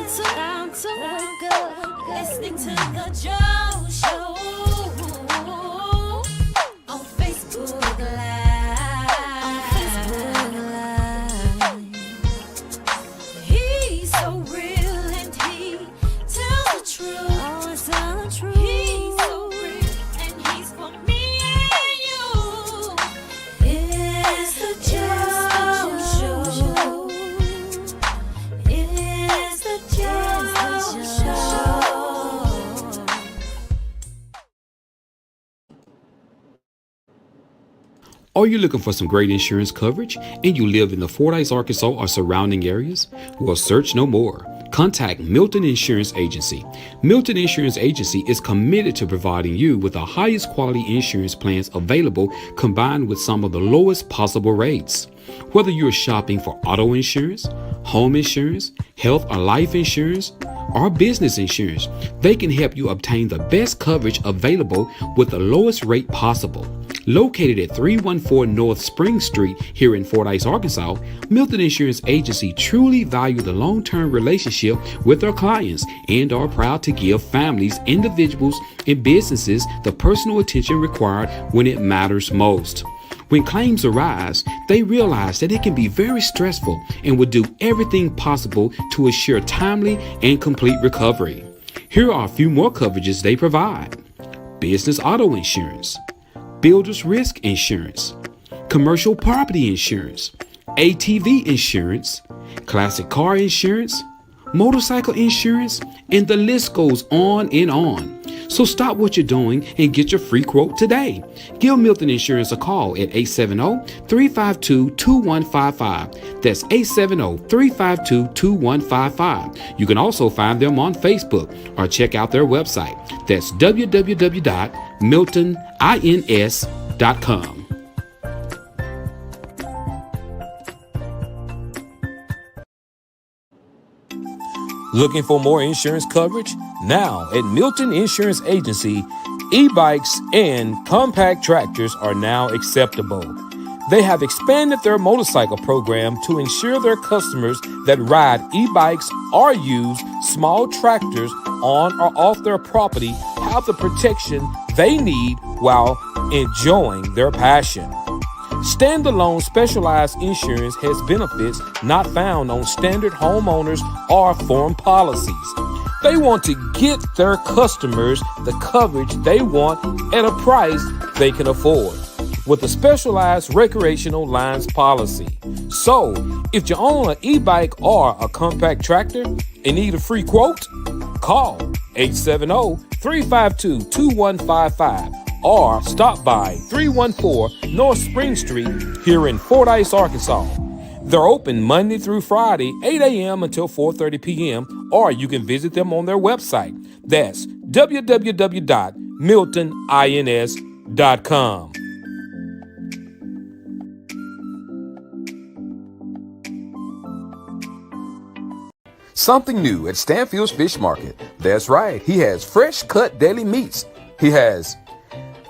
to wake up, listening to the Joe Show on Facebook Live. He's so real and he tells the truth. Always tell the truth. He's so real and he's for me and you. It's the Joe Show. It's the Joe Show. Are you looking for some great insurance coverage and you live in the FORDYCE, Arkansas or surrounding areas? Well, search no more. Contact Milton Insurance Agency. Milton Insurance Agency is committed to providing you with the highest quality insurance plans available, combined with some of the lowest possible rates. Whether you're shopping for auto insurance, home insurance, health or life insurance, or business insurance, they can help you obtain the best coverage available with the lowest rate possible. Located at 314 North Spring Street here in Fordyce, Arkansas, Milton Insurance Agency truly value the long-term relationship with their clients and are proud to give families, individuals, and businesses the personal attention required when it matters most. When claims arise, they realize that it can be very stressful and will do everything possible to assure timely and complete recovery. Here are a few more coverages they provide: business auto insurance, builder's risk insurance, commercial property insurance, ATV insurance, classic car insurance, motorcycle insurance, and the list goes on and on. So stop what you're doing and get your free quote today. Give Milton Insurance a call at 870-352-2155. That's 870-352-2155. You can also find them on Facebook or check out their website. That's www.miltonins.com. Looking for more insurance coverage? Now at Milton Insurance Agency, e-bikes and compact tractors are now acceptable. They have expanded their motorcycle program to ensure their customers that ride e-bikes or use small tractors on or off their property have the protection they need while enjoying their passion. Standalone specialized insurance has benefits not found on standard homeowners or form policies. They want to get their customers the coverage they want at a price they can afford with a specialized recreational lines policy. So, if you own an e-bike or a compact tractor and need a free quote, call 870-352-2155. or stop by 314 North Spring Street here in Fordyce, Arkansas. They're open Monday through Friday, 8 a.m. until 4:30 p.m., or you can visit them on their website. That's www.miltonins.com. Something new at Stanfield's Fish Market. That's right, he has fresh cut daily meats. He has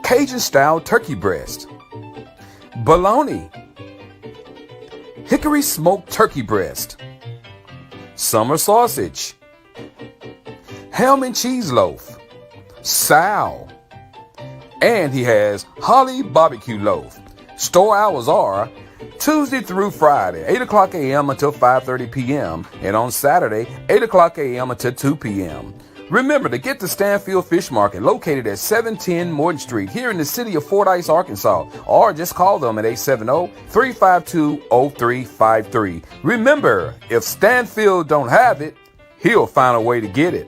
Cajun-style turkey breast, bologna, hickory smoked turkey breast, summer sausage, ham and cheese loaf, sow, and he has holly barbecue loaf. Store hours are Tuesday through Friday, 8 o'clock a.m. until 5:30 p.m. and on Saturday, 8 o'clock a.m. until 2 p.m. Remember to get to Stanfield Fish Market, located at 710 Morton Street here in the city of Fordyce, Arkansas, or just call them at 870-352-0353. Remember, if Stanfield don't have it, he'll find a way to get it.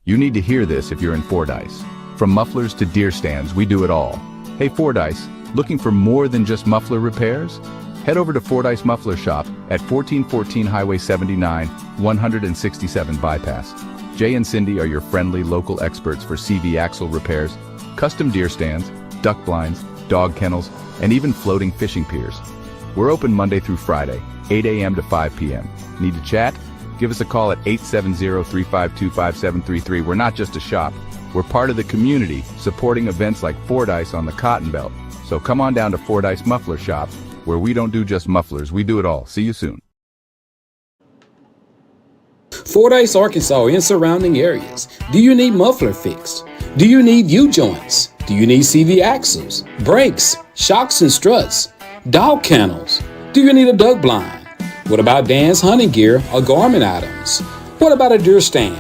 You need to hear this if you're in Fordyce. From mufflers to deer stands, we do it all. Hey Fordyce, looking for more than just muffler repairs? Head over to Fordyce Muffler Shop at 1414 Highway 79, 167 Bypass. Jay and Cindy are your friendly local experts for CV axle repairs, custom deer stands, duck blinds, dog kennels, and even floating fishing piers. We're open Monday through Friday, 8 a.m. to 5 p.m. Need to chat? Give us a call at 870-352-5733. We're not just a shop. We're part of the community, supporting events like Fordyce on the Cotton Belt. So come on down to Fordyce Muffler Shop where we don't do just mufflers, we do it all. See you soon. FORDYCE, Arkansas and surrounding areas. Do you need muffler fixed? Do you need U-joints? Do you need CV axles, brakes, shocks and struts, dog kennels? Do you need a duck blind? What about Dan's hunting gear or garment items? What about a deer stand,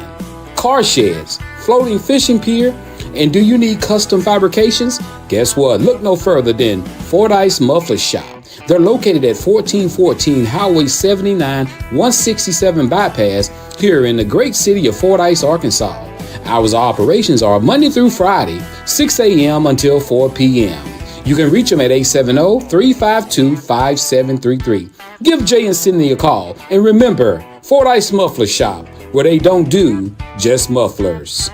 car sheds, floating fishing pier? And do you need custom fabrications? Guess what? Look no further than FORDYCE Muffler Shop. They're located at 1414 Highway 79, 167 Bypass here in the great city of FORDYCE, Arkansas. Hours of operations are Monday through Friday, 6 a.m. until 4 p.m. You can reach them at 870-352-5733. Give Jay and Sydney a call. And remember, FORDYCE Muffler Shop, where they don't do just mufflers.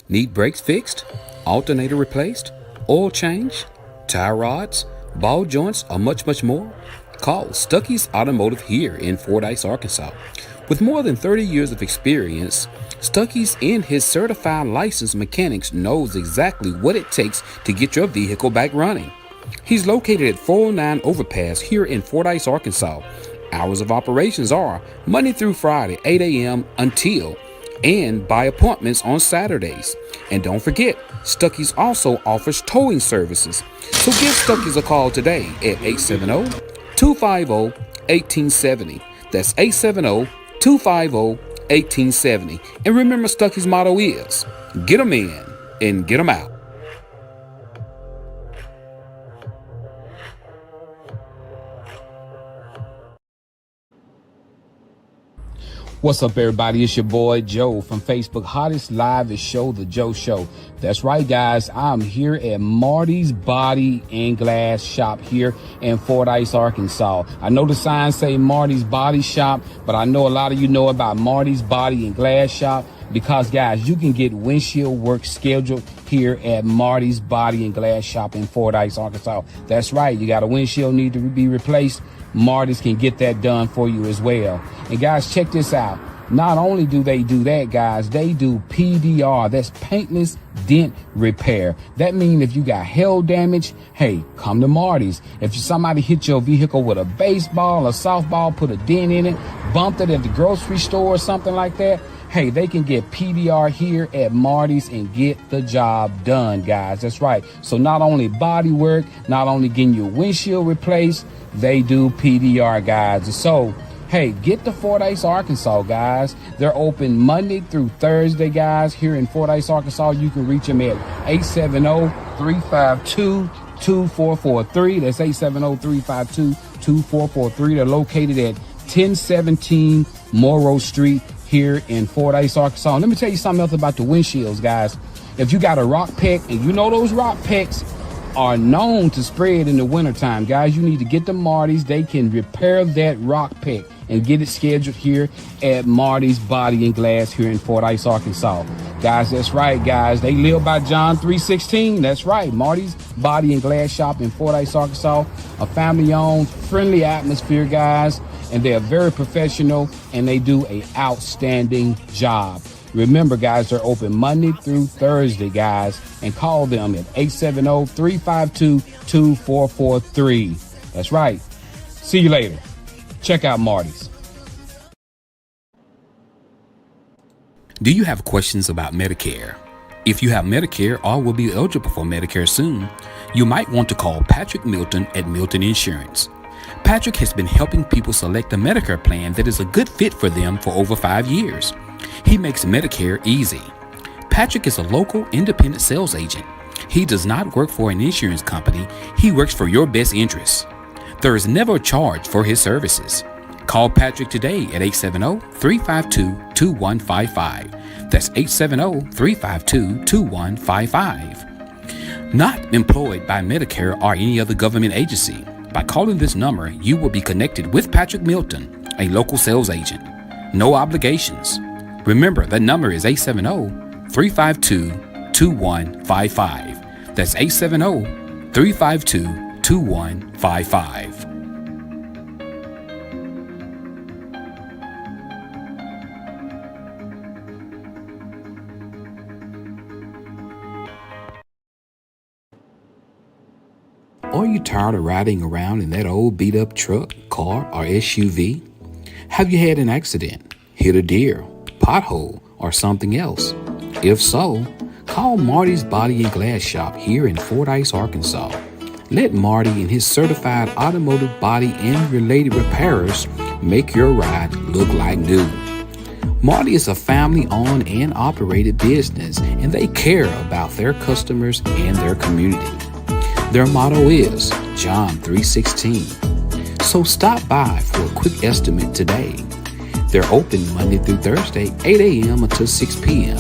Need brakes fixed, alternator replaced, oil change, tie rods, ball joints, or much more? Call Stuckey's Automotive here in FORDYCE, Arkansas. With more than 30 years of experience, Stuckey's and his certified licensed mechanics knows exactly what it takes to get your vehicle back running. He's located at 409 Overpass here in FORDYCE, Arkansas. Hours of operations are Monday through Friday, 8 a.m. until and by appointments on Saturdays. And don't forget, Stuckey's also offers towing services. So give Stuckey's a call today at 870-250-1870. That's 870-250-1870. And remember, Stuckey's motto is, get 'em in and get 'em out. What's up, everybody? It's your boy Joe from Facebook Hottest Live Show, The Joe Show. That's right, guys. I'm here at Marty's Body and Glass Shop here in FORDYCE, Arkansas. I know the signs say Marty's Body Shop, but I know a lot of you know about Marty's Body and Glass Shop because, guys, you can get windshield work scheduled here at Marty's Body and Glass Shop in FORDYCE, Arkansas. That's right. You got a windshield need to be replaced. Marty's can get that done for you as well. And guys, check this out. Not only do they do that, guys, they do PDR. That's paintless dent repair. That means if you got hail damage, hey, come to Marty's. If somebody hit your vehicle with a baseball or softball, put a dent in it, bumped it at the grocery store or something like that, hey, they can get PDR here at Marty's and get the job done, guys. That's right. So not only body work, not only getting your windshield replaced, they do PDR, guys. So, hey, get to FORDYCE, Arkansas, guys. They're open Monday through Thursday, guys. Here in FORDYCE, Arkansas, you can reach them at 870-352-2443. That's 870-352-2443. They're located at 1017 Morrow Street here in FORDYCE, Arkansas. And let me tell you something else about the windshields, guys. If you got a rock peck, and you know those rock pecks are known to spread in the wintertime, guys, you need to get to Marty's. They can repair that rock peck and get it scheduled here at Marty's Body and Glass here in FORDYCE, Arkansas. Guys, that's right, guys. They live by John 3:16. That's right. Marty's Body and Glass Shop in FORDYCE, Arkansas. A family-owned, friendly atmosphere, guys. And they're very professional, and they do an outstanding job. Remember, guys, they're open Monday through Thursday, guys, and call them at 870-352-2443. That's right. See you later. Check out Marty's. Do you have questions about Medicare? If you have Medicare or will be eligible for Medicare soon, you might want to call Patrick Milton at Milton Insurance. Patrick has been helping people select a Medicare plan that is a good fit for them for over 5 years. He makes Medicare easy. Patrick is a local independent sales agent. He does not work for an insurance company. He works for your best interests. There is never a charge for his services. Call Patrick today at 870-352-2155. That's 870-352-2155. Not employed by Medicare or any other government agency. By calling this number, you will be connected with Patrick Milton, a local sales agent. No obligations. Remember, that number is 870-352-2155. That's 870-352-2155. Are you tired of riding around in that old beat-up truck, car, or SUV? Have you had an accident, hit a deer, pothole, or something else? If so, call Marty's Body and Glass Shop here in Fordyce, Arkansas. Let Marty and his certified automotive body and related repairers make your ride look like new. Marty is a family-owned and operated business, and they care about their customers and their community. Their motto is John 3:16. So stop by for a quick estimate today. They're open Monday through Thursday, 8 a.m. until 6 p.m.,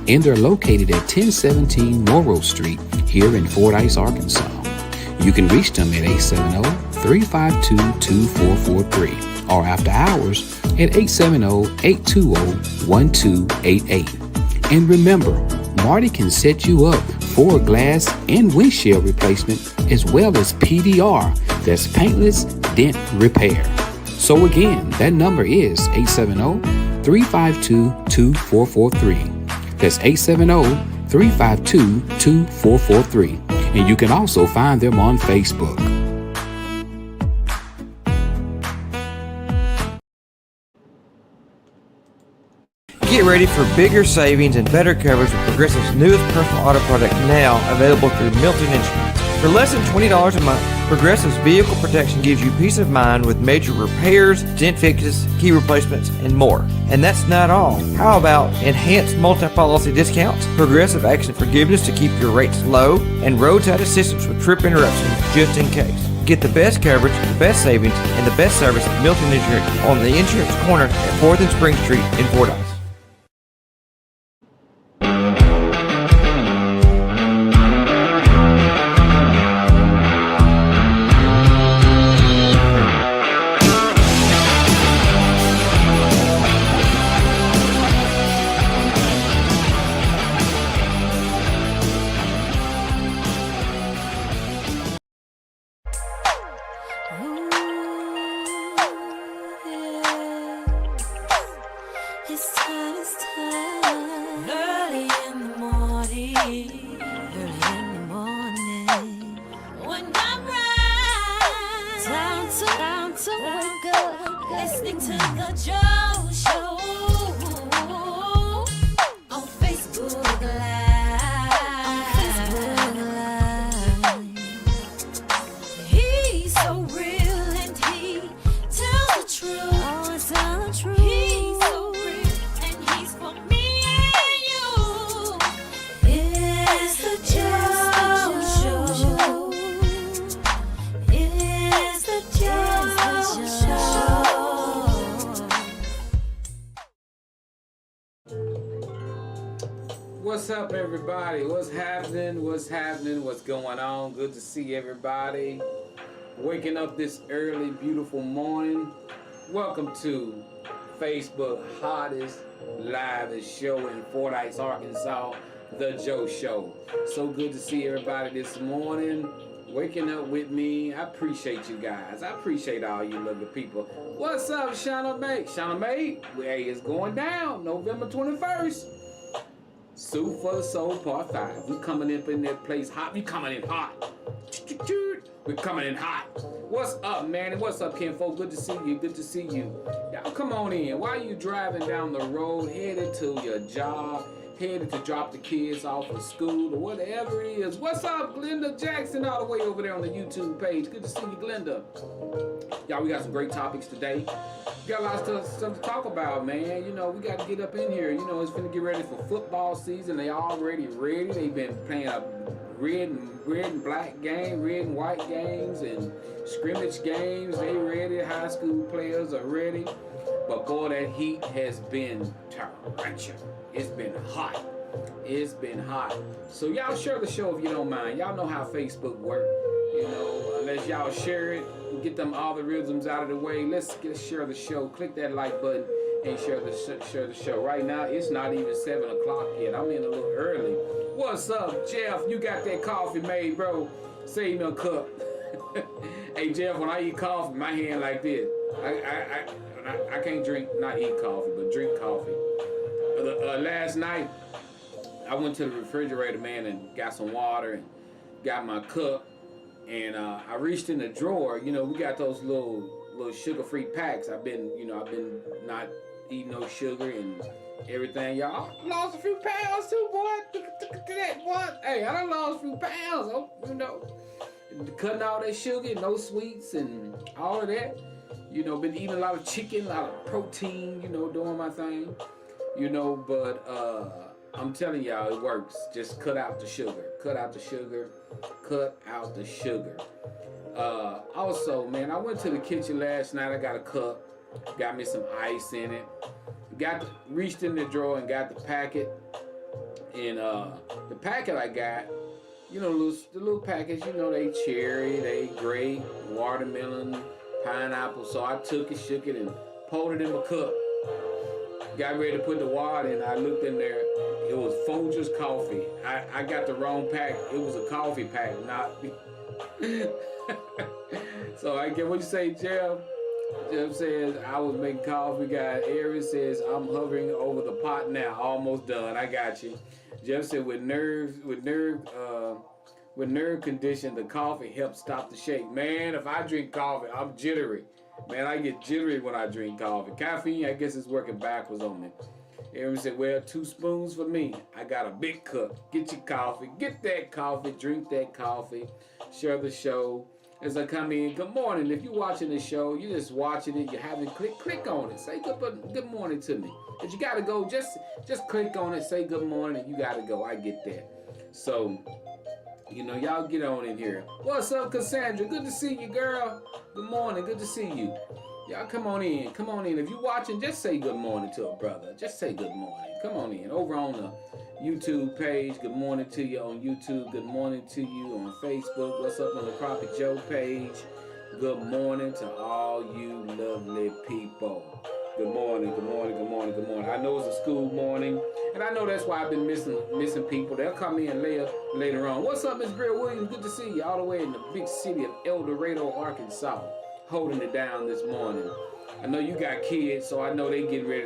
and they're located at 1017 Morrow Street here in Fordyce, Arkansas. You can reach them at 870-352-2443 or after hours at 870-820-1288. And remember, Marty can set you up for a glass and windshield replacement as well as PDR, that's paintless dent repair. So again, that number is 870-352-2443. That's 870-352-2443. And you can also find them on Facebook. Get ready for bigger savings and better coverage with Progressive's newest personal auto product now available through Milton Insurance. For less than $20 a month, Progressive's vehicle protection gives you peace of mind with major repairs, dent fixes, key replacements, and more. And that's not all. How about enhanced multi-policy discounts, Progressive accident forgiveness to keep your rates low, and roadside assistance with trip interruptions just in case. Get the best coverage, the best savings, and the best service at Milton Insurance on the Insurance Corner at 4th and Spring Street in Fordyce. It's time. Early in the morning. When I'm right, time to wake up. Listening to the Joe Show on Facebook Live. He's so real and he tells the truth. He's so real and he's for me and you. It's the Joe Show. It's the Joe Show. What's up, everybody? What's happening? What's going on? Good to see everybody. Waking up this early, beautiful morning. Welcome to Facebook hottest live show in Fordyce, Arkansas, The Joe Show. So good to see everybody this morning. Waking up with me. I appreciate you guys. I appreciate all you lovely people. What's up, Shauna May? Shauna May, hey, it's going down November 21st. Sue for the Soul Part 5. We coming up in that place hot. We coming in hot. We're coming in hot. What's up, man? What's up, kinfolk? Good to see you. Good to see you. Y'all come on in. Why are you driving down the road, headed to your job, headed to drop the kids off at school, or whatever it is? What's up, Glenda Jackson, all the way over there on the YouTube page? Good to see you, Glenda. Y'all, we got some great topics today. We got a lot of stuff to talk about, man. You know, we got to get up in here. You know, it's finna get ready for football season. They already ready. They've been playing a red and black game, red and white games, and scrimmage games. They ready. High school players are ready. But boy, that heat has been torrential. It's been hot. It's been hot. So y'all share the show if you don't mind. Y'all know how Facebook works. You know, unless y'all share it, get them algorithms out of the way. Let's share the show. Click that like button and share the show. Right now, it's not even 7 o'clock yet. I'm in a little early. What's up, Jeff? You got that coffee made, bro? Save me a cup. Hey, Jeff, when I eat coffee, my hand like this. I can't not eat coffee, but drink coffee. Last night, I went to the refrigerator, man, and got some water and got my cup. And I reached in the drawer. You know, we got those little sugar-free packs. I've been not eating no sugar and everything. Y'all, I lost a few pounds too, boy. Look at that, boy. Hey, I done lost a few pounds. You know, cutting all that sugar, no sweets, and all of that. You know, been eating a lot of chicken, a lot of protein. You know, doing my thing. You know, but I'm telling y'all, it works. Just cut out the sugar. Cut out the sugar. Cut out the sugar. Also, man, I went to the kitchen last night. I got a cup. Got me some ice in it. Reached in the drawer and got the packet. And the packet I got, you know, the little packets, you know, they cherry, they grape, watermelon, pineapple. So I took it, shook it, and poured it in my cup. Got ready to put the water in. I looked in there. It was Folgers coffee. I got the wrong pack. It was a coffee pack, not. So I get what you say, Jeff. Jeff says I was making coffee. Got Aaron says I'm hovering over the pot now. Almost done. I got you. Jeff said with nerve condition, the coffee helps stop the shake. Man, if I drink coffee, I'm jittery. Man, I get jittery when I drink coffee. Caffeine, I guess, is working backwards on me. Aaron said, well, 2 spoons for me. I got a big cup. Get your coffee. Get that coffee. Drink that coffee. Share the show. As I come in, good morning. If you're watching the show, you're just watching it, you haven't click on it. Say good morning to me. If you got to go, just click on it. Say good morning. You got to go. I get that. So, you know, y'all get on in here. What's up, Cassandra? Good to see you, girl. Good morning. Good to see you. Y'all come on in. Come on in. If you're watching, just say good morning to a brother. Just say good morning. Come on in. Over on the YouTube page, good morning to you on YouTube. Good morning to you on Facebook. What's up on the Crappie Joe page? Good morning to all you lovely people. Good morning, good morning, good morning, good morning. I know it's a school morning, and I know that's why I've been missing people. They'll come in later on. What's up, Miss Brill Williams? Good to see you all the way in the big city of El Dorado, Arkansas, holding it down this morning. I know you got kids, so I know they getting ready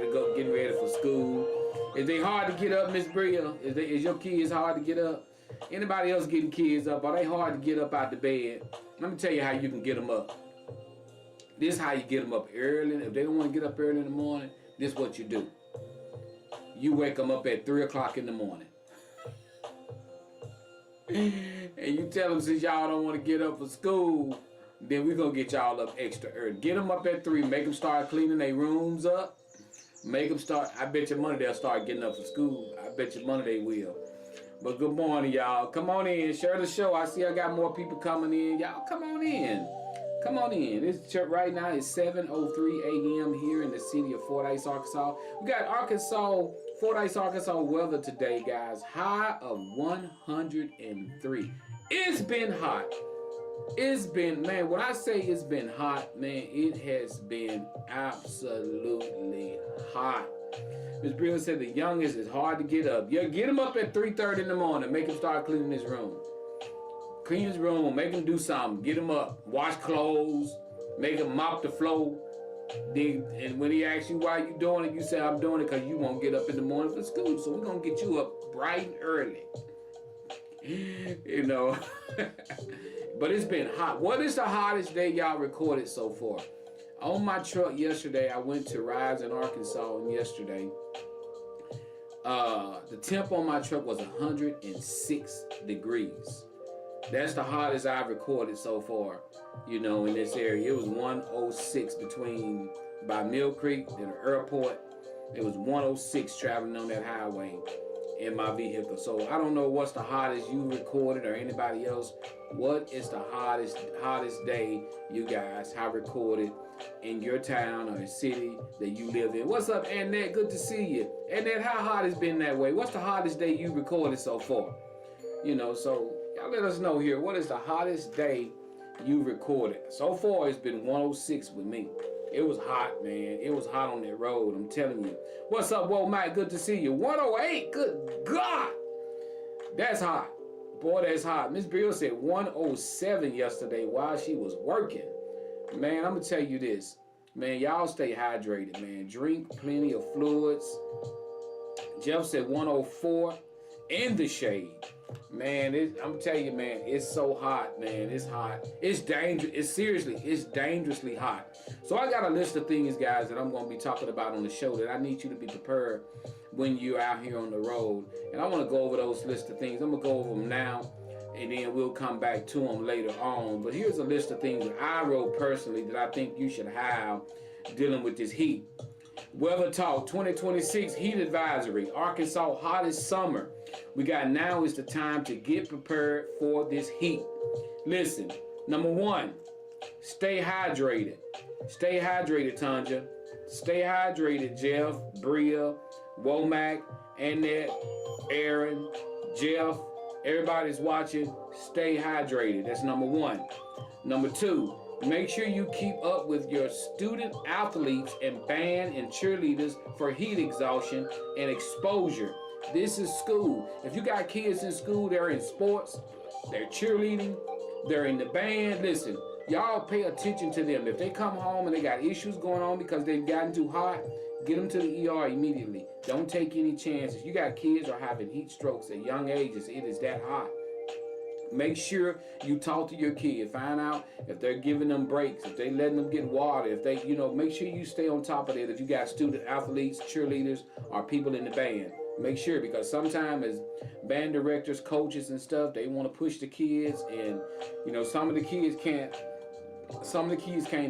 for school. Is they hard to get up, Miss Bria? Is your kids hard to get up? Anybody else getting kids up? Are they hard to get up out the bed? Let me tell you how you can get them up. This is how you get them up early. If they don't want to get up early in the morning, this is what you do. You wake them up at 3 o'clock in the morning. And you tell them, since y'all don't want to get up for school, then we're going to get y'all up extra early. Get them up at 3. Make them start cleaning their rooms up. Make them start. I bet your money they'll start getting up for school. I bet your money they will. But good morning, y'all. Come on in. Share the show. I see I got more people coming in. Y'all come on in. Come on in. It's right now. It's 7:03 a.m. here in the city of FORDYCE, Arkansas. We got FORDYCE, Arkansas weather today, guys. High of 103. It's been hot. It's been, man, when I say it's been hot, man, it has been absolutely hot. Ms. Brill said the youngest is hard to get up. Yeah, get him up at 3:30 in the morning. Make him start cleaning his room. Clean his room. Make him do something. Get him up. Wash clothes. Make him mop the floor. And when he asks you why you doing it, you say, I'm doing it because you won't get up in the morning for school. So we're going to get you up bright and early. You know. But it's been hot. What is the hottest day y'all recorded so far? On my truck yesterday, I went to Rise in Arkansas, and yesterday, the temp on my truck was 106 degrees. That's the hottest I've recorded so far, you know, in this area. It was 106 by Mill Creek and the airport. It was 106 traveling on that highway in my vehicle. So I don't know what's the hottest you recorded or anybody else. What is the hottest day you guys have recorded in your town or city that you live in? What's up, Annette? Good to see you. Annette, how hot it's been that way? What's the hottest day you recorded so far? You know, so y'all let us know here. What is the hottest day you recorded? So far, it's been 106 with me. It was hot, man. It was hot on that road, I'm telling you. What's up, Whoa, Mike? Good to see you. 108, good God. That's hot. Boy, that's hot. Miss Bill said 107 yesterday while she was working. Man, I'm going to tell you this. Man, y'all stay hydrated, man. Drink plenty of fluids. Jeff said 104. in the shade. Man, I'm telling you, man, it's so hot, man. It's hot. It's dangerous. It's dangerously hot. So I got a list of things, guys, that I'm going to be talking about on the show that I need you to be prepared when you're out here on the road. And I want to go over those list of things. I'm going to go over them now, and then we'll come back to them later on. But here's a list of things that I wrote personally that I think you should have dealing with this heat. Weather Talk 2026 Heat Advisory. Arkansas hottest summer. We got now is the time to get prepared for this heat. Listen, number one, stay hydrated. Stay hydrated, Tanja. Stay hydrated, Jeff, Bria, Womack, Annette, Aaron, Jeff. Everybody's watching. Stay hydrated. That's number one. Number two, make sure you keep up with your student athletes and band and cheerleaders for heat exhaustion and exposure. This is school. If you got kids in school, they're in sports, they're cheerleading, they're in the band. Listen, y'all pay attention to them. If they come home and they got issues going on because they've gotten too hot, get them to the ER immediately. Don't take any chances. You got kids are having heat strokes at young ages. It is that hot. Make sure you talk to your kid. Find out if they're giving them breaks, if they letting them get water, if they, make sure you stay on top of that. If you got student athletes, cheerleaders, or people in the band, make sure, because sometimes as band directors, coaches, and stuff, they want to push the kids, and some of the kids can't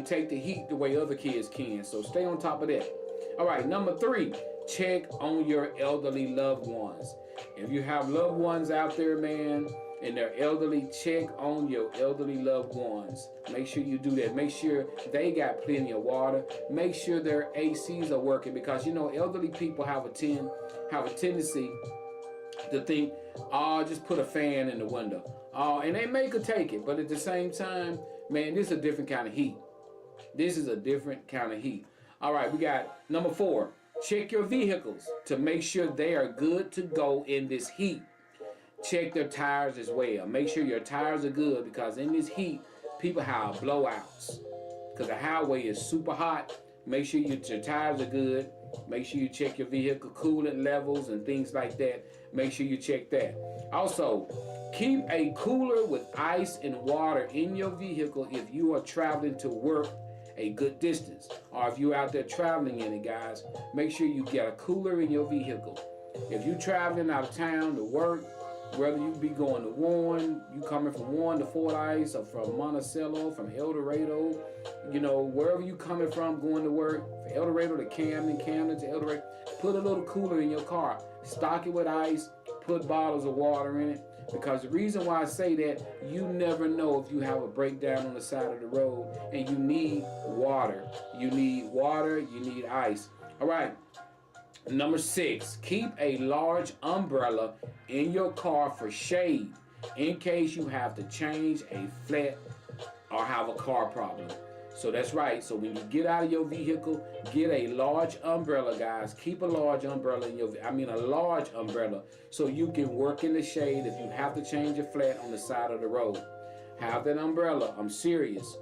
take the heat the way other kids can. So stay on top of that. All right, number three, check on your elderly loved ones. If you have loved ones out there, man, and they're elderly, check on your elderly loved ones. Make sure you do that. Make sure they got plenty of water. Make sure their ACs are working, because elderly people have a tendency to think, oh, just put a fan in the window. Oh, and they may could take it, but at the same time, man, this is a different kind of heat. This is a different kind of heat. All right, we got number four. Check your vehicles to make sure they are good to go in this heat. Check their tires as well. Make sure your tires are good, because in this heat, people have blowouts. Because the highway is super hot. Make sure your tires are good. Make sure you check your vehicle coolant levels and things like that. Make sure you check that. Also, keep a cooler with ice and water in your vehicle if you are traveling to work a good distance, or if you're out there traveling in it, guys. Make sure you get a cooler in your vehicle. If you're traveling out of town to work, whether you be going to Warren, you coming from Warren to FORDYCE, or from Monticello, from El Dorado, wherever you coming from going to work, from El Dorado to Camden, Camden to El Dorado, put a little cooler in your car. Stock it with ice, put bottles of water in it, because the reason why I say that, you never know if you have a breakdown on the side of the road and you need water. You need water, you need ice. All right. Number six, keep a large umbrella in your car for shade in case you have to change a flat or have a car problem. So that's right. So when you get out of your vehicle, get a large umbrella, guys. Keep a large umbrella in a large umbrella, so you can work in the shade if you have to change a flat on the side of the road. Have that umbrella. I'm serious.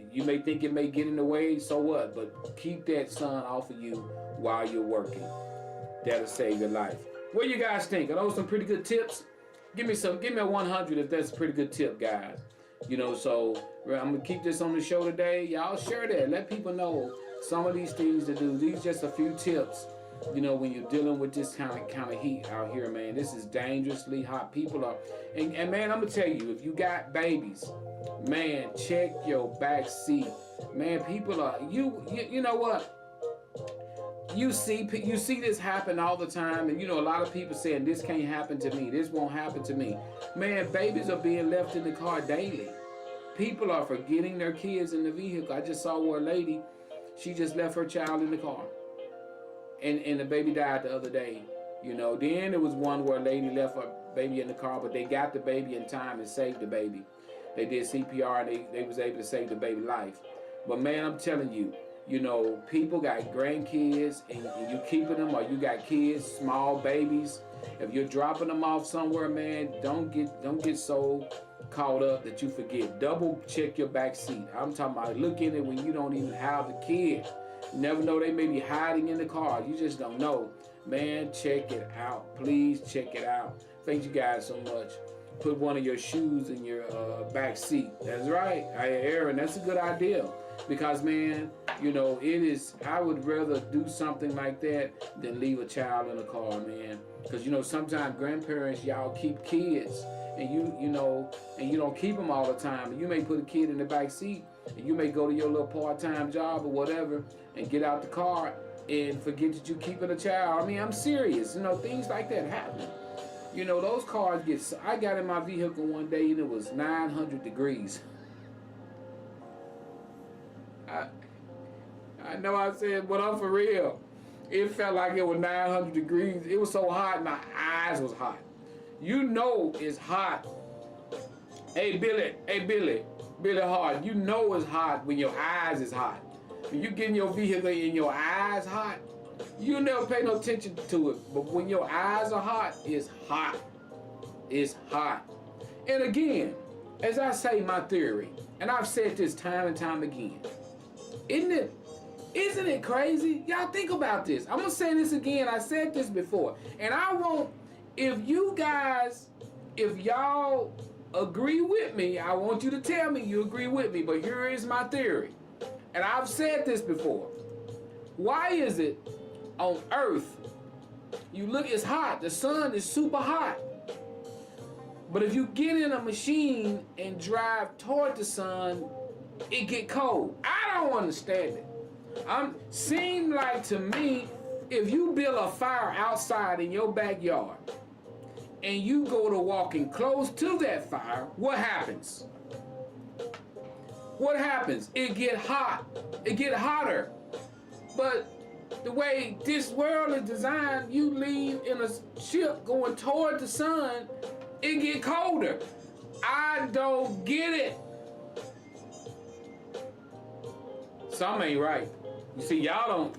You may think it may get in the way, so what? But keep that sun off of you while you're working. That'll save your life. What do you guys think? Are those some pretty good tips? Give me a 100 if that's a pretty good tip, guys. So I'm gonna keep this on the show today. Y'all share that. Let people know some of these things to do. These just a few tips. When you're dealing with this kind of heat out here, man. This is dangerously hot. People are, and man, I'm gonna tell you, if you got babies, man, check your back seat. Man, people are, you know what? You see this happen all the time, and a lot of people saying this can't happen to me, this won't happen to me. Man, babies are being left in the car daily. People are forgetting their kids in the vehicle. I just saw where a lady, she just left her child in the car, and the baby died the other day. Then there was one where a lady left her baby in the car, but they got the baby in time and saved the baby. They did CPR, and they was able to save the baby life. But man, I'm telling you, people got grandkids, and you keeping them, or you got kids, small babies. If you're dropping them off somewhere, man, don't get so caught up that you forget. Double check your back seat. I'm talking about look in it when you don't even have the kid. You never know, they may be hiding in the car. You just don't know. Man, check it out. Please check it out. Thank you guys so much. Put one of your shoes in your back seat. That's right. Aaron, that's a good idea. Because, man, you know, I would rather do something like that than leave a child in a car, man. Because, you know, sometimes grandparents, y'all keep kids. And you know, and you don't keep them all the time. You may put a kid in the back seat, and you may go to your little part-time job or whatever, and get out the car and forget that you're keeping a child. I mean, I'm serious. You know, things like that happen. You know, those cars I got in my vehicle one day and it was 900 degrees. I know I said, but I'm for real. It felt like it was 900 degrees. It was so hot, my eyes was hot. You know it's hot. Hey Billy Hart, you know it's hot when your eyes is hot. When you get in your vehicle and your eyes hot, you never pay no attention to it. But when your eyes are hot, it's hot. It's hot. And again, as I say my theory, and I've said this time and time again, isn't it crazy? Y'all think about this. I'm gonna say this again. I said this before. And I want, if y'all agree with me, I want you to tell me you agree with me. But here is my theory. And I've said this before. Why is it on Earth, you look, it's hot. The sun is super hot. But if you get in a machine and drive toward the sun, it get cold. I don't understand it. Seem like to me, if you build a fire outside in your backyard and you go to walking close to that fire, what happens? What happens? It get hot. It get hotter. But the way this world is designed, you leave in a ship going toward the sun, it get colder. I don't get it. Something ain't right. You see, y'all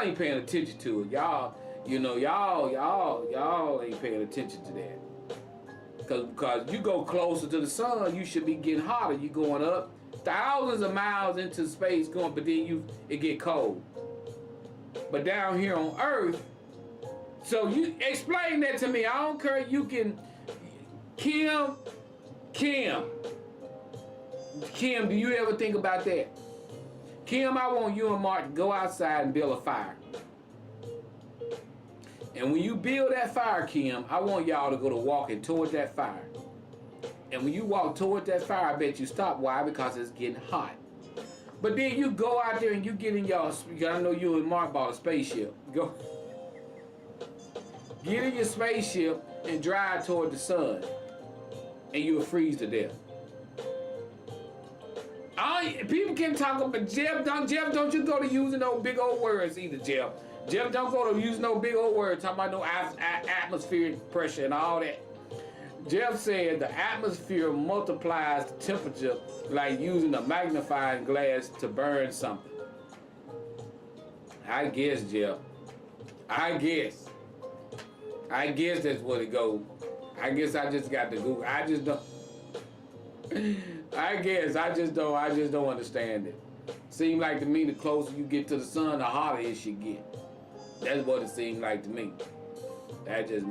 ain't paying attention to it. Y'all ain't paying attention to that. Cause you go closer to the sun, you should be getting hotter. You going up thousands of miles into space, but then it get cold. But down here on Earth, so you explain that to me. I don't care. You can, Kim, do you ever think about that? Kim, I want you and Mark to go outside and build a fire. And when you build that fire, Kim, I want y'all to go to walking toward that fire. And when you walk toward that fire, I bet you stop. Why? Because it's getting hot. But then you go out there and you get in y'all, I know you and Mark bought a spaceship. Go get in your spaceship and drive toward the sun. And you'll freeze to death. People can talk about Jeff, don't you go to using no big old words either, Jeff. Jeff, don't go to using no big old words, talking about no atmospheric pressure and all that. Jeff said the atmosphere multiplies the temperature like using a magnifying glass to burn something. I guess, Jeff. I guess that's what it goes. I guess I just got to Google. I just don't understand it. Seems like to me the closer you get to the sun, the hotter it should get. That's what it seems like to me. That's just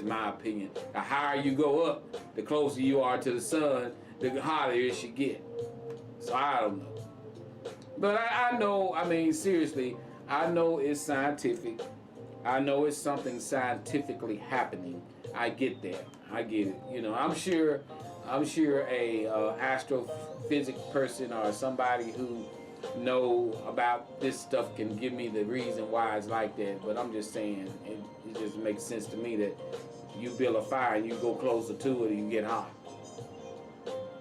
my opinion. The higher you go up, the closer you are to the sun, the hotter it should get. So I don't know. But I know, I mean, seriously, I know it's scientific. I know it's something scientifically happening. I get that. I get it. You know, I'm sure a astrophysics person or somebody who know about this stuff can give me the reason why it's like that. But I'm just saying, it just makes sense to me that you build a fire and you go closer to it and you get hot.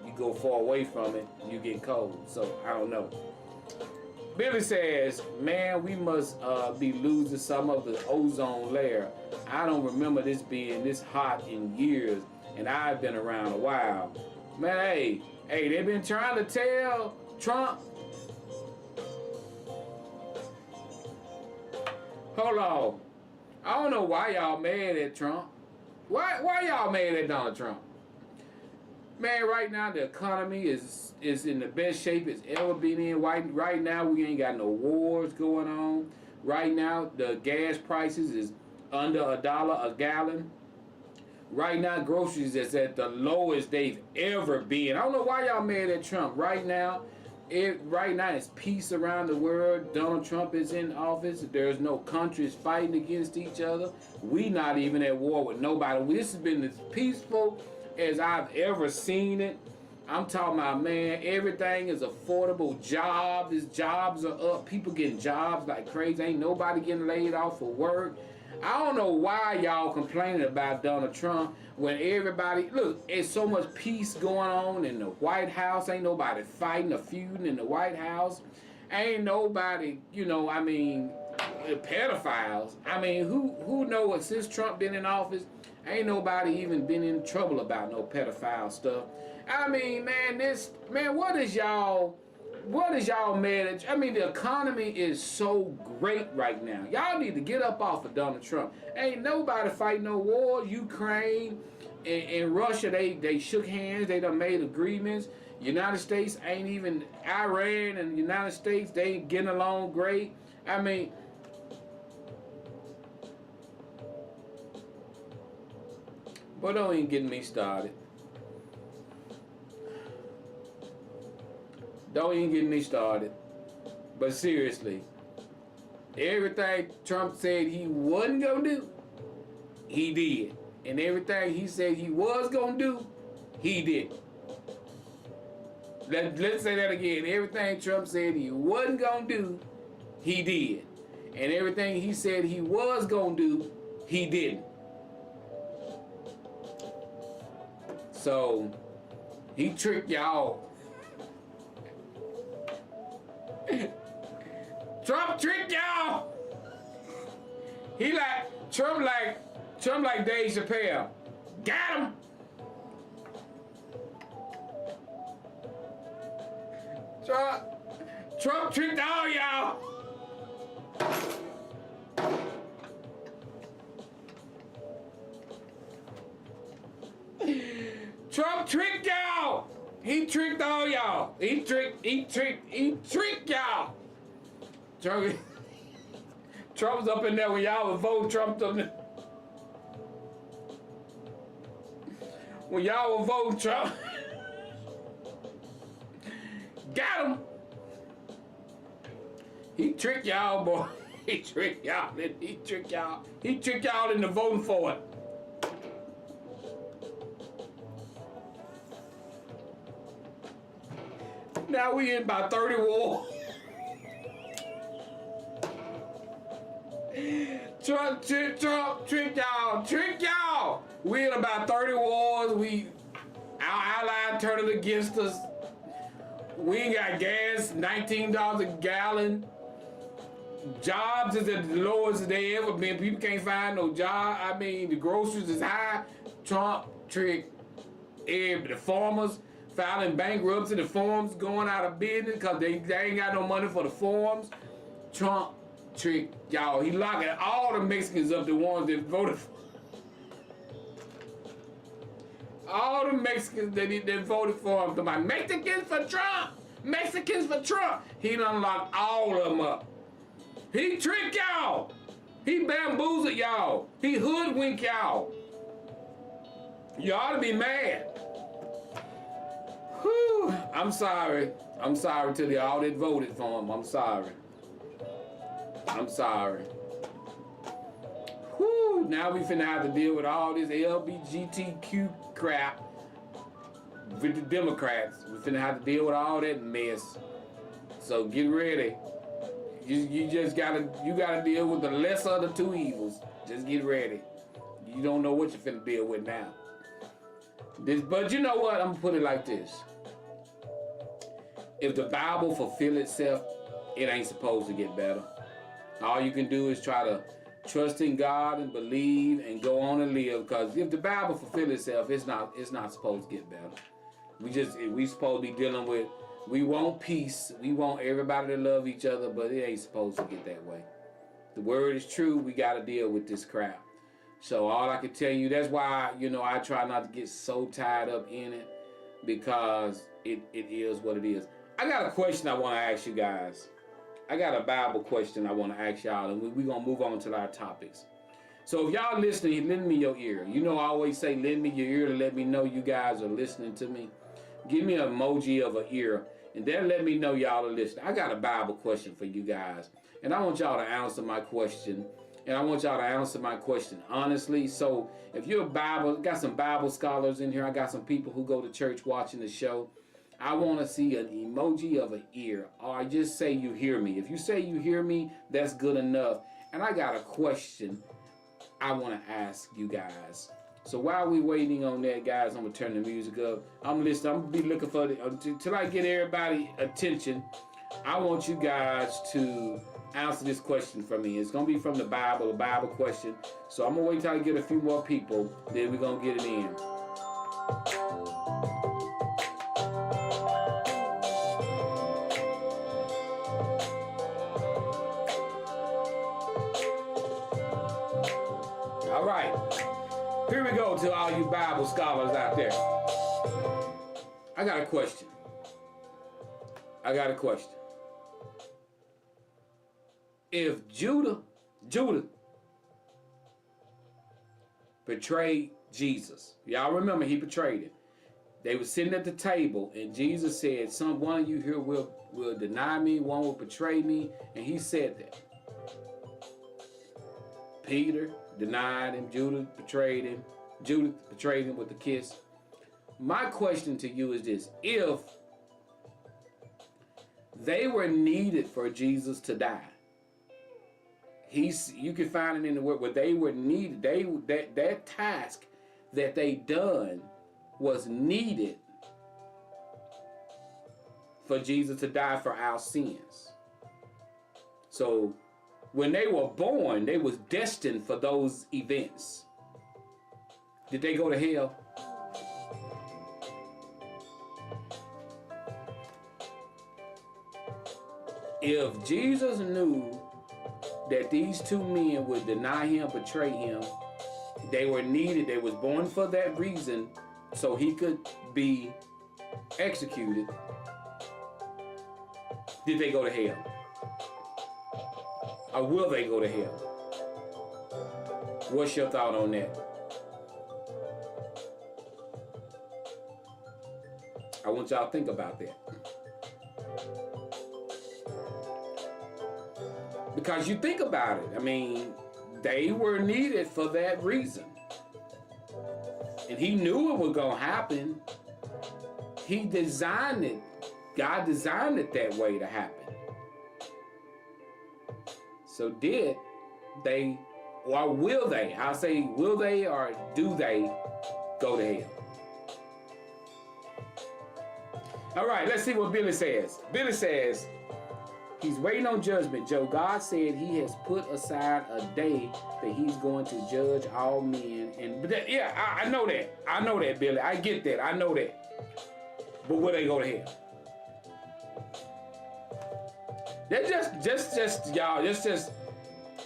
You go far away from it, you get cold. So I don't know. Billy says, man, we must be losing some of the ozone layer. I don't remember this being this hot in years, and I've been around a while. Man, hey, they've been trying to tell Trump. Hold on. I don't know why y'all mad at Trump. Why y'all mad at Donald Trump? Man, right now the economy is in the best shape it's ever been in. Right now we ain't got no wars going on. Right now the gas prices is under $1 a gallon. Right now groceries is at the lowest they've ever been. I don't know why y'all mad at Trump. Right now it's peace around the world. Donald Trump is in office. There's no countries fighting against each other. We not even at war with nobody. This has been as peaceful as I've ever seen it. I'm talking about, man, everything is affordable. Jobs are up. People getting jobs like crazy. Ain't nobody getting laid off for work. I don't know why y'all complaining about Donald Trump when everybody, look, it's so much peace going on in the White House. Ain't nobody fighting or feuding in the White House. Ain't nobody, pedophiles. I mean, who knows, since Trump been in office, ain't nobody even been in trouble about no pedophile stuff. I mean, man, what is y'all mad at? I mean, the economy is so great right now. Y'all need to get up off of Donald Trump. Ain't nobody fighting no war. Ukraine and Russia, they shook hands. They done made agreements. United States ain't even, Iran and the United States, they ain't getting along great. I mean, but don't even get me started. Don't even get me started. But seriously, everything Trump said he wasn't gonna do, he did. And everything he said he was gonna do, he did. Let's say that again. Everything Trump said he wasn't gonna do, he did. And everything he said he was gonna do, he didn't. So, he tricked y'all. Trump tricked y'all. Trump like Dave Chappelle. Got him. Trump tricked all y'all. Trump tricked y'all. He tricked all y'all. He tricked y'all. Trump's up in there when y'all would vote. Trump's up there. When y'all would vote Trump. Got him. He tricked y'all, boy. He tricked y'all. He tricked y'all. He tricked y'all into voting for it. Now we in about 30 wars. Trump tricked y'all. We in about 30 wars. Our ally turned against us. We ain't got gas, $19 a gallon. Jobs is at the lowest they ever been. People can't find no job. I mean, the groceries is high. Trump tricked the farmers filing bankruptcy. The farms going out of business because they ain't got no money for the farms. Trump tricked y'all. He locking all the Mexicans up, the ones that voted for. All the Mexicans that voted for him. Talking about Mexicans for Trump. Mexicans for Trump. He done locked all of them up. He tricked y'all. He bamboozled y'all. He hoodwinked y'all. You ought to be mad. Whew. I'm sorry. I'm sorry to all that voted for him. I'm sorry. I'm sorry. Whew. Now we finna have to deal with all this LGBTQ crap with the Democrats. We finna have to deal with all that mess. So get ready. You gotta deal with the lesser of the two evils. Just get ready. You don't know what you're finna deal with now. But you know what? I'm gonna put it like this. If the Bible fulfill itself, it ain't supposed to get better. All you can do is try to trust in God and believe and go on and live. Because if the Bible fulfill itself, it's not supposed to get better. We supposed to be dealing with. We want peace. We want everybody to love each other, but it ain't supposed to get that way. The word is true. We got to deal with this crap. So all I can tell you, that's why, I try not to get so tied up in it. because it is what it is. I got a question I want to ask you guys. I got a Bible question I want to ask y'all, and we're going to move on to our topics. So if y'all listening, lend me your ear. You know I always say lend me your ear to let me know you guys are listening to me. Give me an emoji of an ear, and then let me know y'all are listening. I got a Bible question for you guys, and I want y'all to answer my question. And I want y'all to answer my question honestly. So if you're a got some Bible scholars in here. I got some people who go to church watching the show. I want to see an emoji of an ear, or just say you hear me. If you say you hear me, that's good enough. And I got a question I want to ask you guys. So while we waiting on that, guys, I'm gonna turn the music up. I'm listening. I'm gonna be looking for till I get everybody attention. I want you guys to answer this question for me. It's gonna be from the Bible question. So I'm gonna wait till I get a few more people, then we're gonna get it in. All right, here we go to all you Bible scholars out there. I got a question. If Judah betrayed Jesus, y'all remember he betrayed him. They were sitting at the table, and Jesus said, one of you here will deny me, one will betray me, and he said that. Peter denied him, Judas betrayed him with a kiss. My question to you is this: if they were needed for Jesus to die, you can find it in the word where they were needed. That task that they done was needed for Jesus to die for our sins. So when they were born, they was destined for those events. Did they go to hell? If Jesus knew that these two men would deny him, betray him, they were needed, they was born for that reason, so he could be executed, did they go to hell? Or will they go to hell? What's your thought on that? I want y'all to think about that. Because you think about it, I mean, they were needed for that reason. And he knew it was going to happen. He designed it. God designed it that way to happen. So did they, or will they? I'll say, will they or do they go to hell? All right, let's see what Billy says. Billy says, he's waiting on judgment, Joe. God said he has put aside a day that he's going to judge all men. I know that. I know that, Billy. I get that. I know that. But will they go to hell? That's just y'all. That's just,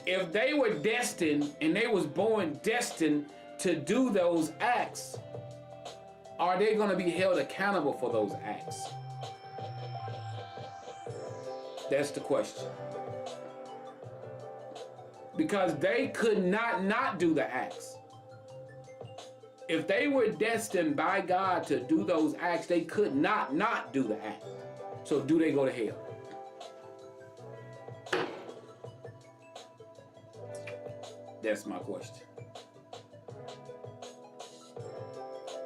if they were destined and they was born destined to do those acts, are they going to be held accountable for those acts? That's the question. Because they could not do the acts. If they were destined by God to do those acts, they could not do the act. So do they go to hell? That's my question.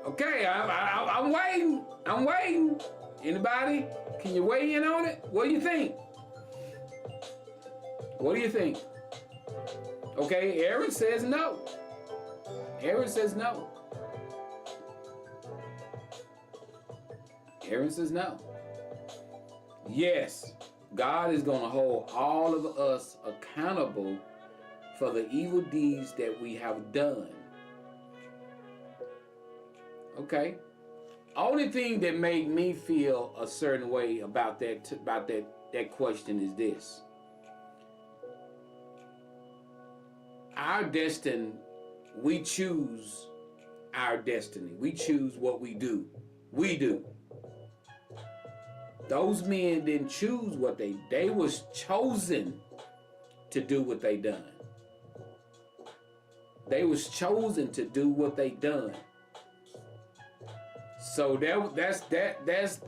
Okay, I'm waiting. I'm waiting. Anybody? Can you weigh in on it? What do you think? What do you think? Okay, Aaron says no. Aaron says no. Aaron says no. Yes, God is going to hold all of us accountable for the evil deeds that we have done. Okay. Only thing that made me feel a certain way about that question is this. Our destiny, we choose our destiny. We choose what we do. We do. Those men didn't choose what they was chosen to do what they done. They was chosen to do what they done. So that's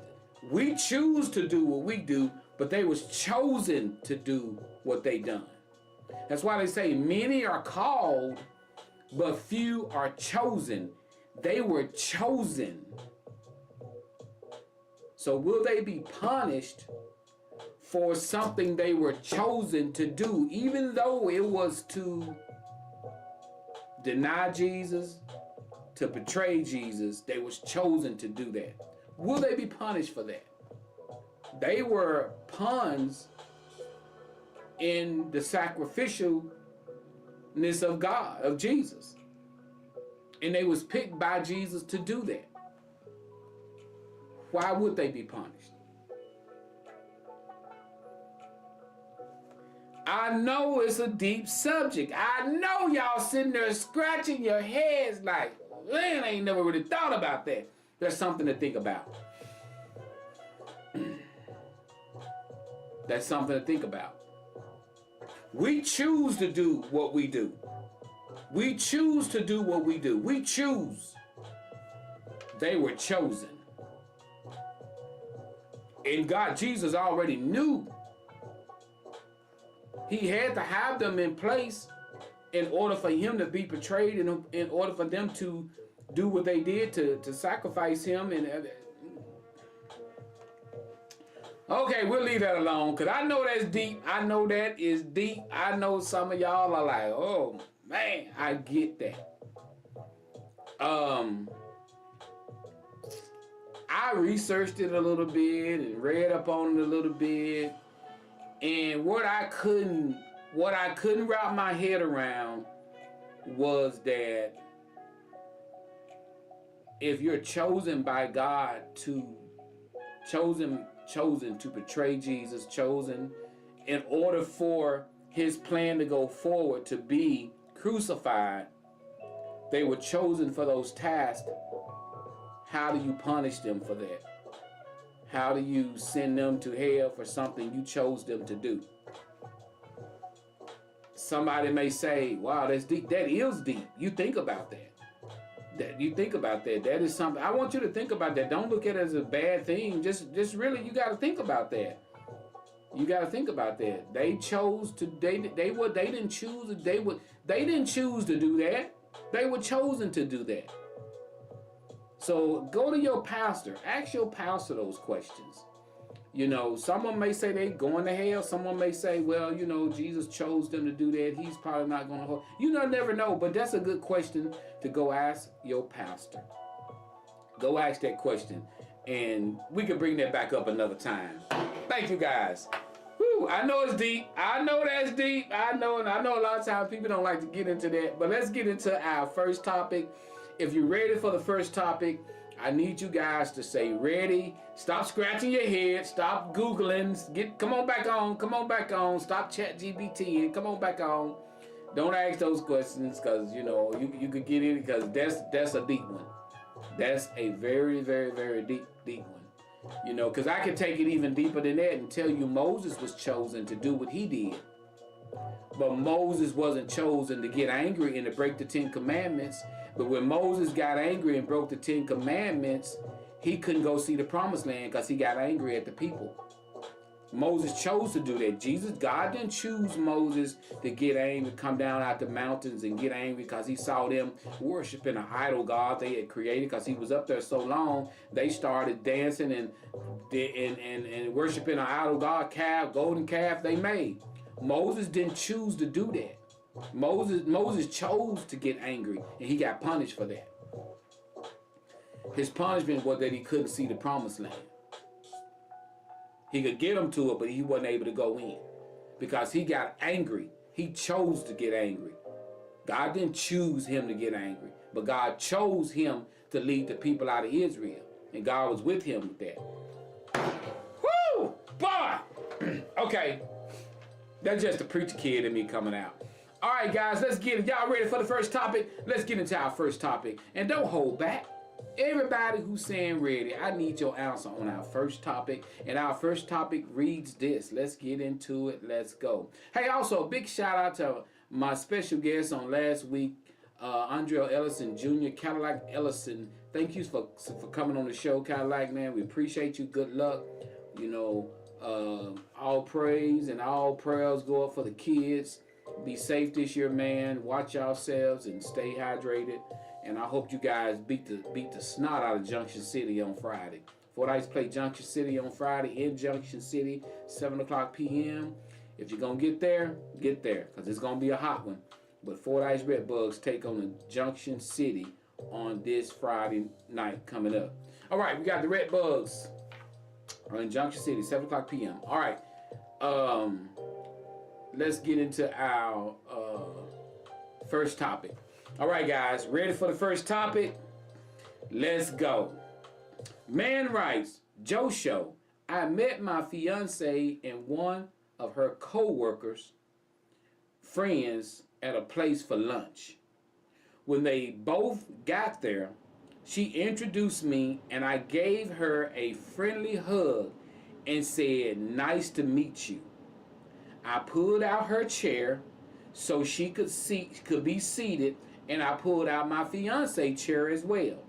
we choose to do what we do, but they was chosen to do what they done. That's why they say many are called, but few are chosen. They were chosen. So will they be punished for something they were chosen to do, even though it was to deny Jesus, to betray Jesus? They was chosen to do that. Will they be punished for that? They were pawns in the sacrificialness of God, of Jesus. And they was picked by Jesus to do that. Why would they be punished? I know it's a deep subject. I know y'all sitting there scratching your heads like, man, I ain't never really thought about that. There's something to think about. That's something to think about. We choose to do what we do. We choose to do what we do. We choose. They were chosen. And God, Jesus already knew. He had to have them in place in order for him to be betrayed, and in order for them to do what they did to sacrifice him. And okay, we'll leave that alone, because I know that's deep. I know that is deep. I know some of y'all are like, oh man, I get that. I researched it a little bit and read up on it a little bit, and what I couldn't wrap my head around was that if you're chosen by God chosen to betray Jesus, chosen in order for his plan to go forward, to be crucified, they were chosen for those tasks. How do you punish them for that? How do you send them to hell for something you chose them to do? Somebody may say, wow, that's deep. That is deep. You think about that. That is something. I want you to think about that. Don't look at it as a bad thing. Just really, you got to think about that. You got to think about that. They chose to. They didn't choose. They didn't choose to do that. They were chosen to do that. So go to your pastor. Ask your pastor those questions. You know, someone may say they going to hell. Someone may say, well, you know, Jesus chose them to do that. He's probably not going to hold. You never know, but that's a good question to go ask your pastor. Go ask that question, and we can bring that back up another time. Thank you, guys. Whew, I know it's deep. I know that's deep. I know a lot of times people don't like to get into that, but let's get into our first topic. If you're ready for the first topic, I need you guys to say ready. Stop scratching your head. Stop Googling. Come on back on. Stop ChatGPT and come on back on. Don't ask those questions, because you could get in, because that's a deep one. That's a very, very, very deep one. Because I can take it even deeper than that and tell you Moses was chosen to do what he did. But Moses wasn't chosen to get angry and to break the 10 Commandments. But when Moses got angry and broke the 10 Commandments, he couldn't go see the promised land because he got angry at the people. Moses chose to do that. God didn't choose Moses to get angry, come down out the mountains and get angry because he saw them worshiping an idol god they had created, because he was up there so long. They started dancing and worshiping an idol god, golden calf they made. Moses didn't choose to do that. Moses chose to get angry, and he got punished for that. His punishment was that he couldn't see the promised land. He could get him to it, but he wasn't able to go in because he got angry. He chose to get angry. God didn't choose him to get angry, but God chose him to lead the people out of Israel, and God was with him with that. Woo! Boy! Okay. That's just the preacher kid in me coming out. All right, guys, let's get it. Y'all ready for the first topic? Let's get into our first topic. And don't hold back. Everybody who's saying ready, I need your answer on our first topic. And our first topic reads this. Let's get into it. Let's go. Hey, also, a big shout out to my special guest on last week, Andrea Ellison Jr., Cadillac Ellison. Thank you for coming on the show, Cadillac, man. We appreciate you. Good luck. You know, all praise and all prayers go up for the kids. Be safe this year, man. Watch yourselves and stay hydrated. And I hope you guys beat the snot out of Junction City on Friday. FORDYCE play Junction City on Friday in Junction City, 7 o'clock p.m. If you're going to get there, because it's going to be a hot one. But FORDYCE Redbugs take on the Junction City on this Friday night coming up. All right, we got the Redbugs in Junction City, 7 o'clock p.m. All right, let's get into our first topic. All right, guys, ready for the first topic? Let's go. Man writes, Joe Show, I met my fiance and one of her co-workers, friends, at a place for lunch. When they both got there, she introduced me and I gave her a friendly hug and said, nice to meet you. I pulled out her chair so she could be seated, and I pulled out my fiance chair as well.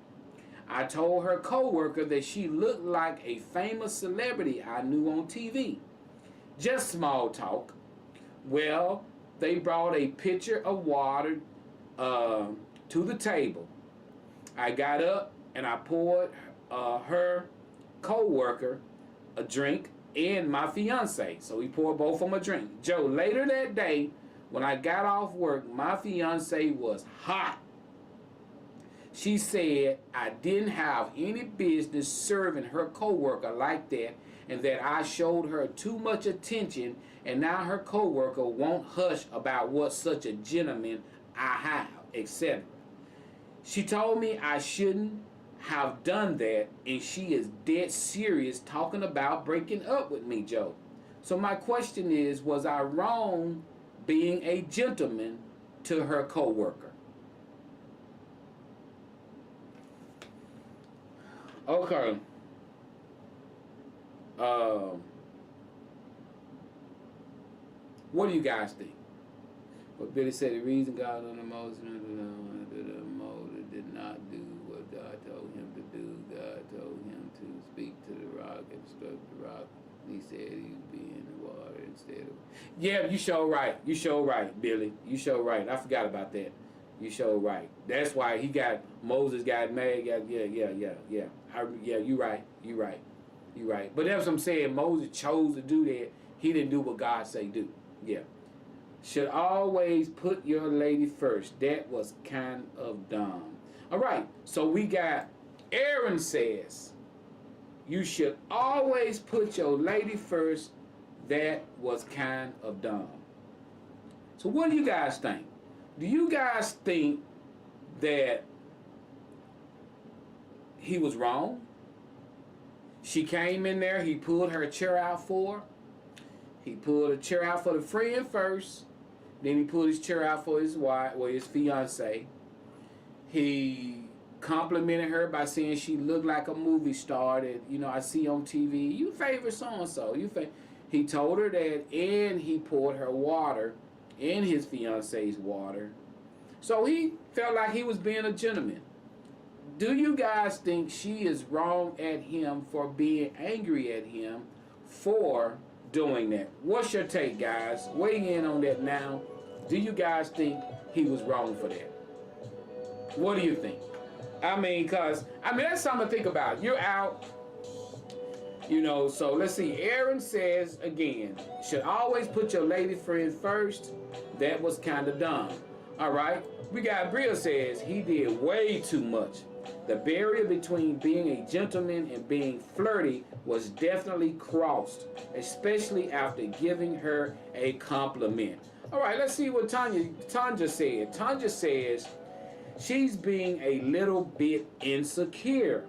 I told her coworker that she looked like a famous celebrity I knew on TV. Just small talk. Well, they brought a pitcher of water to the table. I got up and I poured her coworker a drink and my fiance. So we poured both of them a drink. Joe, later that day, when I got off work, my fiance was hot. She said I didn't have any business serving her coworker like that, and that I showed her too much attention, and now her coworker won't hush about what such a gentleman I have, etc. She told me I shouldn't have done that, and she is dead serious talking about breaking up with me, Joe. So my question is, was I wrong being a gentleman to her coworker? Okay. What do you guys think? But Billy said the reason God on the Moses did not do what God told him to do. God told him to speak to the rock and struck the rock. He said he'd be in the water instead of... Yeah, you sure right. You sure right, Billy. You sure right. I forgot about that. You sure right. That's why Moses got mad. Yeah, you right. But that's what I'm saying. Moses chose to do that. He didn't do what God say do. Yeah. Should always put your lady first. That was kind of dumb. All right. So we got Aaron says, you should always put your lady first. That was kind of dumb. So what do you guys think? Do you guys think that he was wrong? She came in there, he pulled her chair out for her. He pulled a chair out for the friend first. Then he pulled his chair out for his wife, or his fiance. He complimented her by saying she looked like a movie star that, I see on TV. You favor so-and-so. He told her that, and he poured her water in his fiance's water. So he felt like he was being a gentleman. Do you guys think she is wrong at him for being angry at him for doing that? What's your take, guys? Weigh in on that now. Do you guys think he was wrong for that? What do you think? That's something to think about. You're out, so let's see. Aaron says, again, should always put your lady friend first. That was kind of dumb. All right. We got Bria says, he did way too much. The barrier between being a gentleman and being flirty was definitely crossed, especially after giving her a compliment. All right, let's see what Tanya said. Tanya says, she's being a little bit insecure.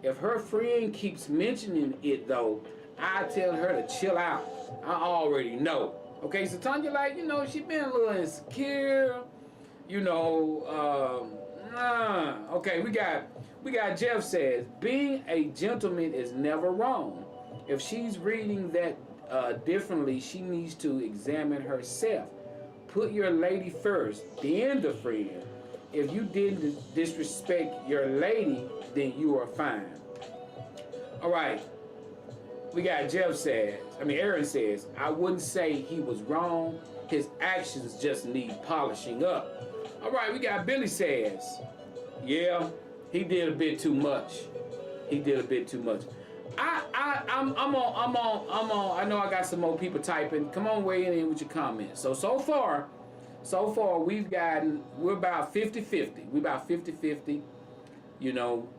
If her friend keeps mentioning it, though, I tell her to chill out. I already know. Okay, so Tanya, she been a little insecure. Okay, we got We got Jeff says, being a gentleman is never wrong. If she's reading that differently, she needs to examine herself. Put your lady first, then the friend. If you didn't disrespect your lady, then you are fine. All right. We got Aaron says, I wouldn't say he was wrong. His actions just need polishing up. All right, we got Billy says, yeah, he did a bit too much. He did a bit too much. I'm on. I know I got some more people typing. Come on, weigh in with your comments. So far, we're about 50-50. We're about 50-50. You know,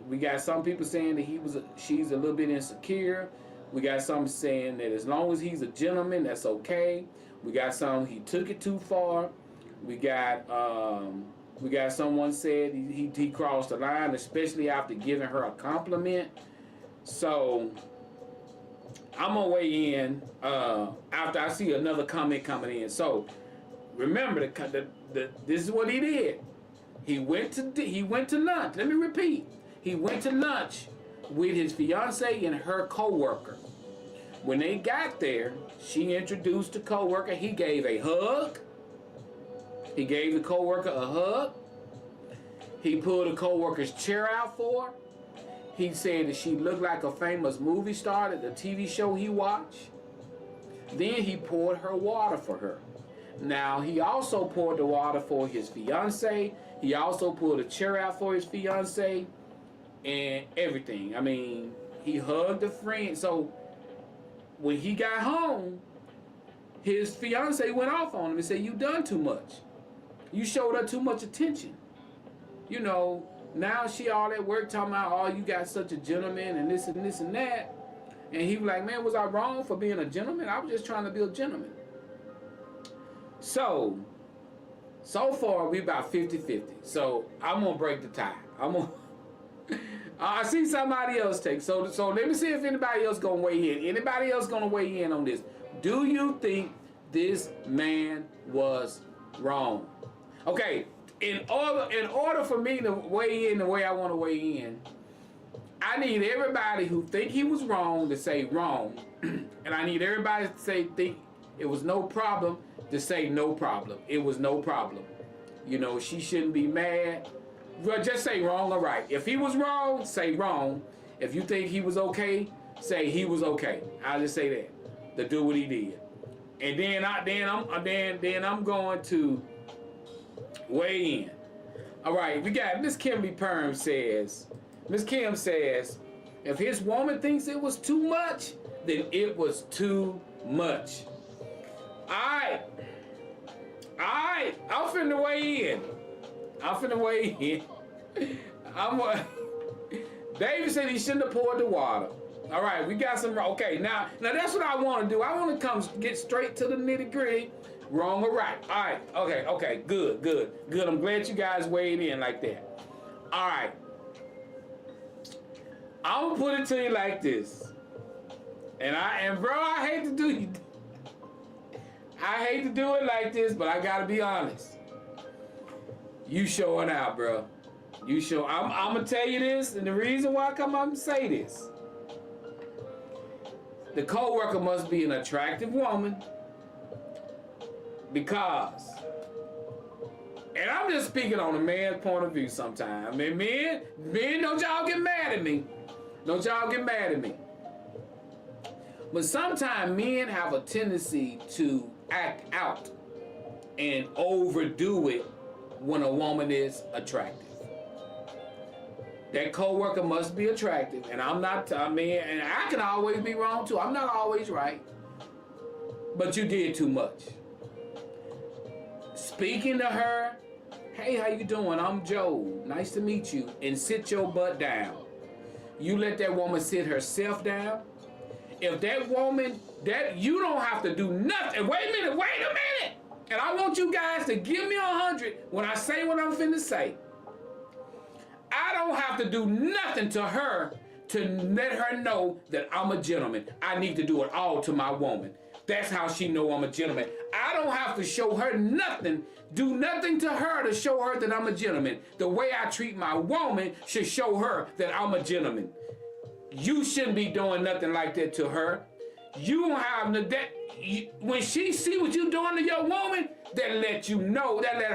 we got some people saying that she's a little bit insecure. We got some saying that as long as he's a gentleman, that's okay. We got some he took it too far. We got someone said he crossed the line, especially after giving her a compliment. So I'm gonna weigh in after I see another comment coming in. So remember, this is what he did. He went to lunch. Let me repeat. He went to lunch with his fiance and her coworker. When they got there, she introduced the coworker. He gave a hug. He gave the coworker a hug. He pulled the coworker's chair out for her. He said that she looked like a famous movie star at the TV show he watched. Then he poured her water for her. Now, he also poured the water for his fiance. He also pulled a chair out for his fiance and everything. I mean, he hugged a friend. So when he got home, his fiance went off on him and said, you done too much. You showed her too much attention. You know, now she all at work talking about, oh, you got such a gentleman and this and this and that. And he was like, man, was I wrong for being a gentleman? I was just trying to be a gentleman. So far, we about 50-50. So I'm going to break the tie. I see somebody else take. So let me see if anybody else going to weigh in. Anybody else going to weigh in on this? Do you think this man was wrong? Okay, in order for me to weigh in the way I want to weigh in, I need everybody who think he was wrong to say wrong. And I need everybody to think it was no problem to say no problem. It was no problem. You know, she shouldn't be mad. Well, just say wrong or right. If he was wrong, say wrong. If you think he was okay, say he was okay. I'll just say that. To do what he did. And then I'm going to weigh in. All right, we got Miss Kimby Perm says. Miss Kim says, if his woman thinks it was too much, then it was too much. All right, I'm finna weigh in. David said he shouldn't have poured the water. All right, we got some. Okay, now that's what I want to do. I want to get straight to the nitty gritty. Wrong or right? All right. Okay. Good. I'm glad you guys weighed in like that. All right. I'm gonna put it to you like this. Bro, I hate to do it like this, but I gotta be honest. You showing out, bro. I'm gonna tell you this, and the reason why I come up and say this. The coworker must be an attractive woman because, and I'm just speaking on a man's point of view sometimes. I mean, men, don't y'all get mad at me. But sometimes men have a tendency to act out and overdo it when a woman is attractive. That coworker must be attractive, and and I can always be wrong too. I'm not always right, but you did too much. Speaking to her, hey, how you doing? I'm Joe. Nice to meet you. And sit your butt down. You let that woman sit herself down. If that woman, you don't have to do nothing. Wait a minute. And I want you guys to give me 100 when I say what I'm finna say. I don't have to do nothing to her to let her know that I'm a gentleman. I need to do it all to my woman. That's how she know I'm a gentleman. I don't have to show her nothing, do nothing to her to show her that I'm a gentleman. The way I treat my woman should show her that I'm a gentleman. You shouldn't be doing nothing like that to her. You don't have when she see what you doing to your woman, that let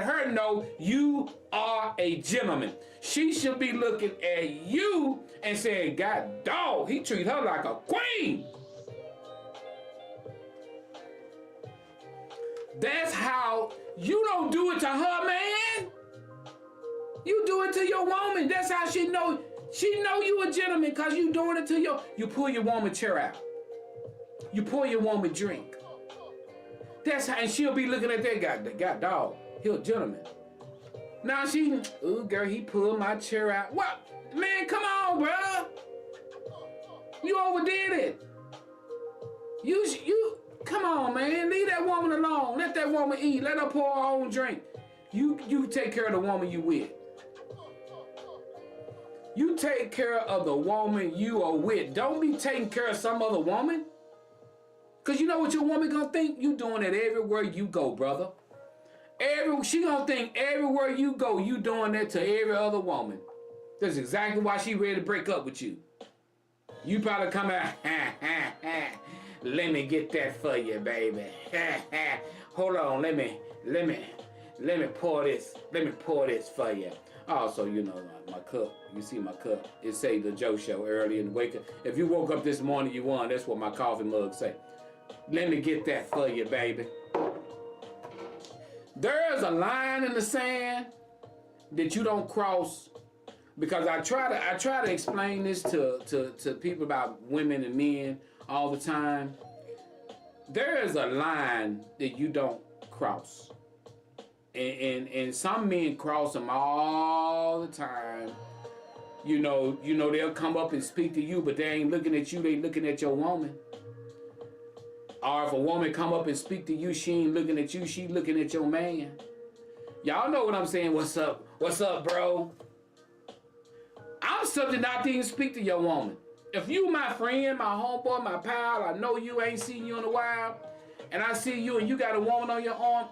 her know you are a gentleman. She should be looking at you and saying, God dog, he treat her like a queen. That's how you don't do it to her, man. You do it to your woman. That's how she know you a gentleman, because you doing it to you pull your woman chair out. You pour your woman drink. That's how, and she'll be looking at that guy, dog, he a gentleman. Now ooh, girl, he pulled my chair out. What? Man, come on, bro. You overdid it. You, come on, man. Leave that woman alone. Let that woman eat. Let her pour her own drink. You take care of the woman you with. You take care of the woman you are with. Don't be taking care of some other woman. Because you know what your woman gonna think? You doing it everywhere you go, brother. She gonna think everywhere you go, you doing that to every other woman. That's exactly why she ready to break up with you. You probably come out, let me get that for you, baby. Hold on, let me pour this. Let me pour this for you. Also, you know, my cup. You see my cup. It say the Joe Show early in the wake up. If you woke up this morning, you won. That's what my coffee mug say. Let me get that for you, baby. There's a line in the sand that you don't cross, because I try to explain this to people about women and men all the time. There is a line that you don't cross. And some men cross them all the time. You know, they'll come up and speak to you, but they ain't looking at you, they looking at your woman. Or if a woman come up and speak to you, she ain't looking at you, she looking at your man. Y'all know what I'm saying. What's up? What's up, bro? I'm subject not to even speak to your woman. If you my friend, my homeboy, my pal, I know you, ain't seen you in a while, and I see you and you got a woman on your arm,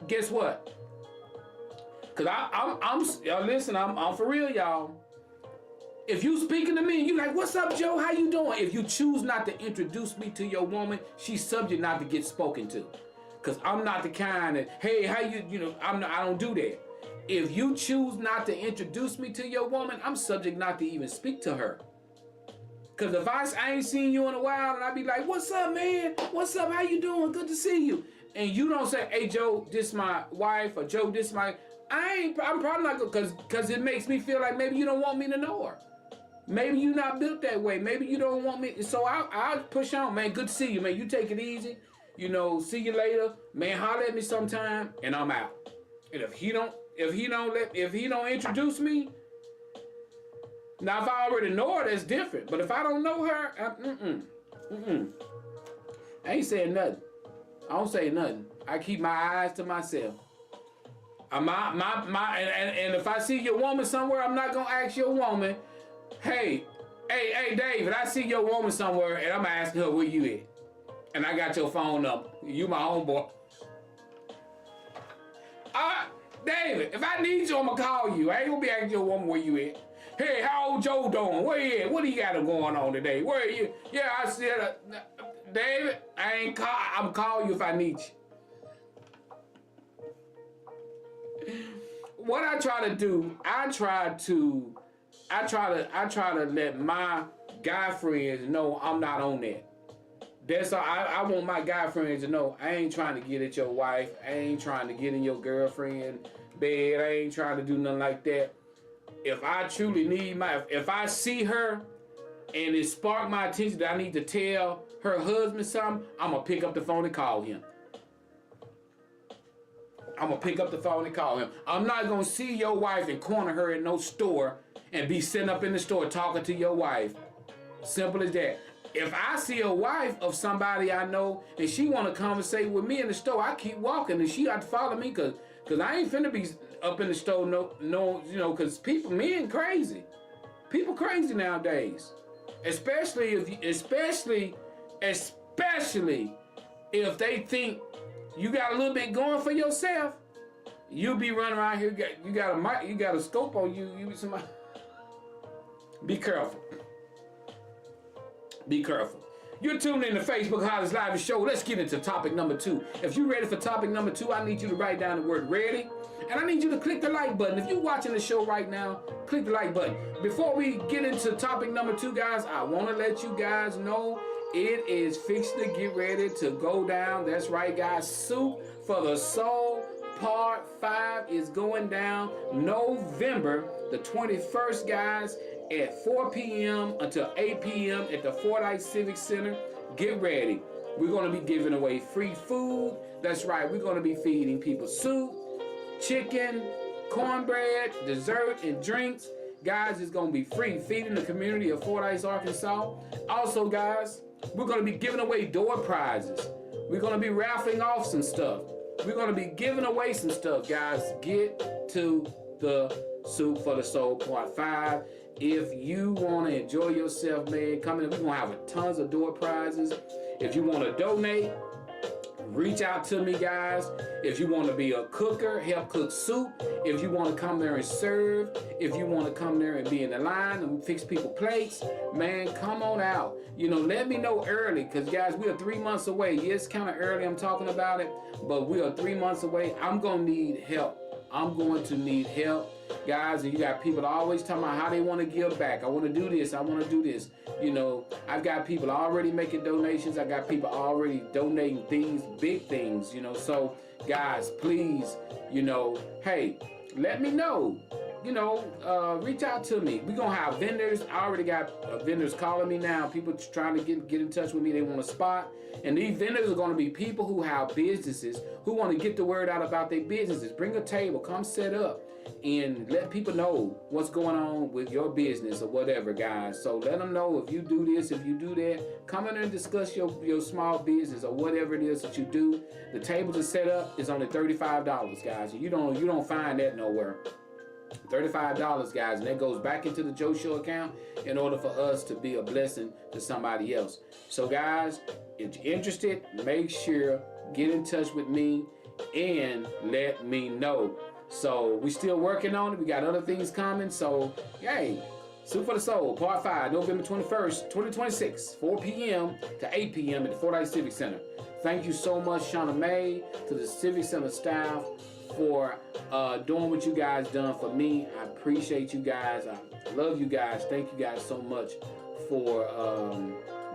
guess what? Cause y'all listen, I'm for real, y'all. If you speaking to me and you like, what's up, Joe? How you doing? If you choose not to introduce me to your woman, she's subject not to get spoken to. Cause I'm not the kind that, hey, how I don't do that. If you choose not to introduce me to your woman, I'm subject not to even speak to her. Cause if I ain't seen you in a while and I be like, what's up, man? What's up? How you doing? Good to see you. And you don't say, hey, Joe, this my wife, or Joe, this my, I'm probably not gonna, cause it makes me feel like maybe you don't want me to know her. Maybe you're not built that way. Maybe you don't want me. So I'll push on, man. Good to see you, man. You take it easy. You know, see you later. Man, holler at me sometime, and I'm out. And if he don't introduce me, now if I already know her, that's different. But if I don't know her, I ain't saying nothing. I don't say nothing. I keep my eyes to myself. And if I see your woman somewhere, I'm not gonna ask your woman, hey, David, I see your woman somewhere, and I'm asking her where you at. And I got your phone number. You my homeboy. David, if I need you, I'm gonna call you. I ain't gonna be asking your woman where you at. Hey, how old Joe doing? Where you at? What do you got going on today? Where are you? Yeah, I said, David, I'm calling you if I need you. What I try to do, I try to let my guy friends know I'm not on that. That's all. I want my guy friends to know I ain't trying to get at your wife. I ain't trying to get in your girlfriend bed. I ain't trying to do nothing like that. If I truly need if I see her and it sparked my attention that I need to tell her husband something, I'm gonna pick up the phone and call him. I'm not gonna see your wife and corner her in no store and be sitting up in the store talking to your wife. Simple as that. If I see a wife of somebody I know and she want to conversate with me in the store, I keep walking and she got to follow me because I ain't finna be up in the store, because men crazy. People crazy nowadays. Especially especially if they think you got a little bit going for yourself. You'll be running around here. You got a mic. You got a scope on you. You somebody. Be careful. Be careful. You're tuned in to Facebook Hottest Live Show. Let's get into topic number 2. If you're ready for topic number 2, I need you to write down the word ready. And I need you to click the like button. If you're watching the show right now, click the like button. Before we get into topic number 2, guys, I want to let you guys know it is fixed to get ready to go down. That's right, guys. Soup for the Soul Part 5 is going down November the 21st, guys, at 4 p.m. until 8 p.m. at the FORDYCE Civic Center. Get ready. We're going to be giving away free food. That's right. We're going to be feeding people soup, chicken, cornbread, dessert, and drinks. Guys, it's going to be free. Feeding the community of FORDYCE, Arkansas. Also, guys, we're going to be giving away door prizes. We're going to be raffling off some stuff. We're going to be giving away some stuff, guys. Get to the Soup for the Soul Part 5. If you want to enjoy yourself, man, come in. We're going to have tons of door prizes. If you want to donate, reach out to me, guys. If you want to be a cooker, help cook soup. If you want to come there and serve. If you want to come there and be in the line and fix people plates, man, come on out. You know, let me know early, because, guys, we are 3 months away. Yes, kind of early I'm talking about it, but we are 3 months away. I'm going to need help. I'm going to need help. Guys, and you got people always talking about how they want to give back. I want to do this. I want to do this. You know, I've got people already making donations. I got people already donating things, big things, you know. So, guys, please, you know, hey, let me know. You know, reach out to me. We're going to have vendors. I already got vendors calling me now. People trying to get in touch with me. They want a spot. And these vendors are going to be people who have businesses, who want to get the word out about their businesses. Bring a table. Come set up and let people know what's going on with your business or whatever, guys. So let them know if you do this, if you do that. Come in there and discuss your small business or whatever it is that you do. The table to set up is only $35, guys. You don't find that nowhere. $35, guys, and that goes back into the Joe Show account in order for us to be a blessing to somebody else. So, guys, if you're interested, make sure get in touch with me and let me know. So we're still working on it. We got other things coming. So, hey, Soup for the Soul, Part 5, November 21st, 2026, 4 p.m. to 8 p.m. at the FORDYCE Civic Center. Thank you so much, Shauna May, to the Civic Center staff for doing what you guys done for me. I appreciate you guys. I love you guys. Thank you guys so much for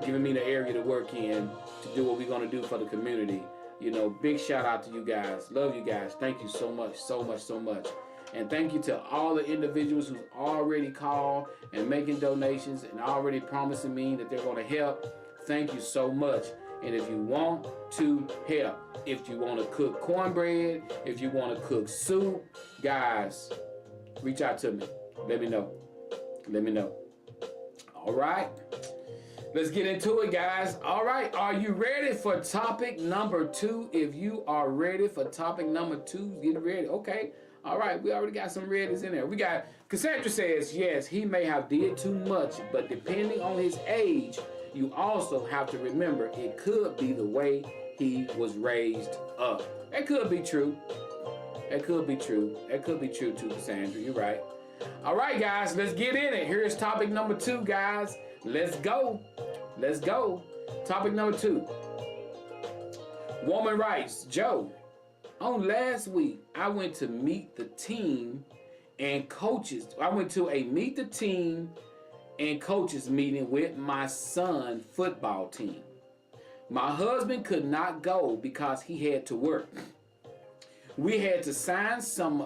giving me the area to work in to do what we're going to do for the community. You know, big shout out to you guys. Love you guys. Thank you so much, so much, so much. And thank you to all the individuals who've already called and making donations and already promising me that they're going to help. Thank you so much. And if you want to help, if you want to cook cornbread, if you want to cook soup, guys, reach out to me. Let me know. Let me know. All right. Let's get into it, guys. All right. Are you ready for topic number 2? If you are ready for topic number 2, get ready. Okay. All right. We already got some readies in there. We got Cassandra says, yes, he may have did too much, but depending on his age, you also have to remember it could be the way he was raised up. That could be true. That could be true. That could be true too, Cassandra. You're right. All right, guys, let's get in it. Here's topic number 2, guys. Let's go. Let's go. Topic number 2. Woman writes, Joe, on last week, I went to meet the team and coaches. I went to a meet the team and coaches meeting with my son's football team. My husband could not go because he had to work. We had to sign some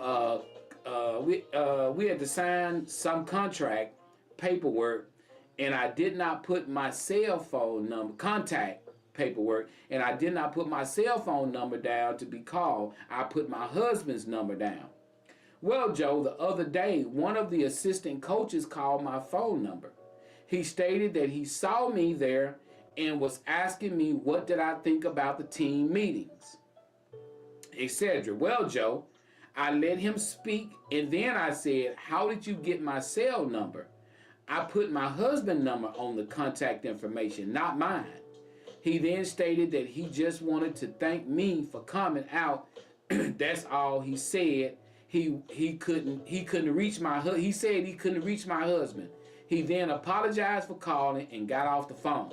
contract paperwork, and I did not put my cell phone number contact paperwork, and I did not put my cell phone number down to be called. I put my husband's number down. Well, Joe, the other day, one of the assistant coaches called my phone number. He stated that he saw me there and was asking me what did I think about the team meetings, etc. Well, Joe, I let him speak, and then I said, how did you get my cell number? I put my husband's number on the contact information, not mine. He then stated that he just wanted to thank me for coming out. That's all he said. He couldn't reach my he said he couldn't reach my husband. He then apologized for calling and got off the phone.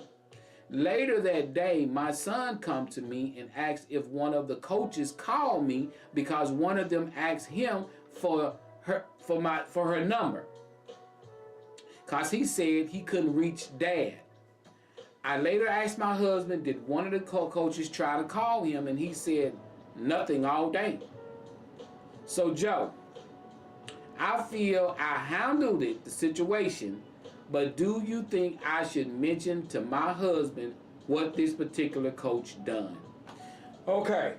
Later that day, my son come to me and asked if one of the coaches called me because one of them asked him for her number. Cause he said he couldn't reach Dad. I later asked my husband, did one of the coaches try to call him? And he said nothing all day. So Joe, I feel I handled the situation, but do you think I should mention to my husband what this particular coach done? Okay.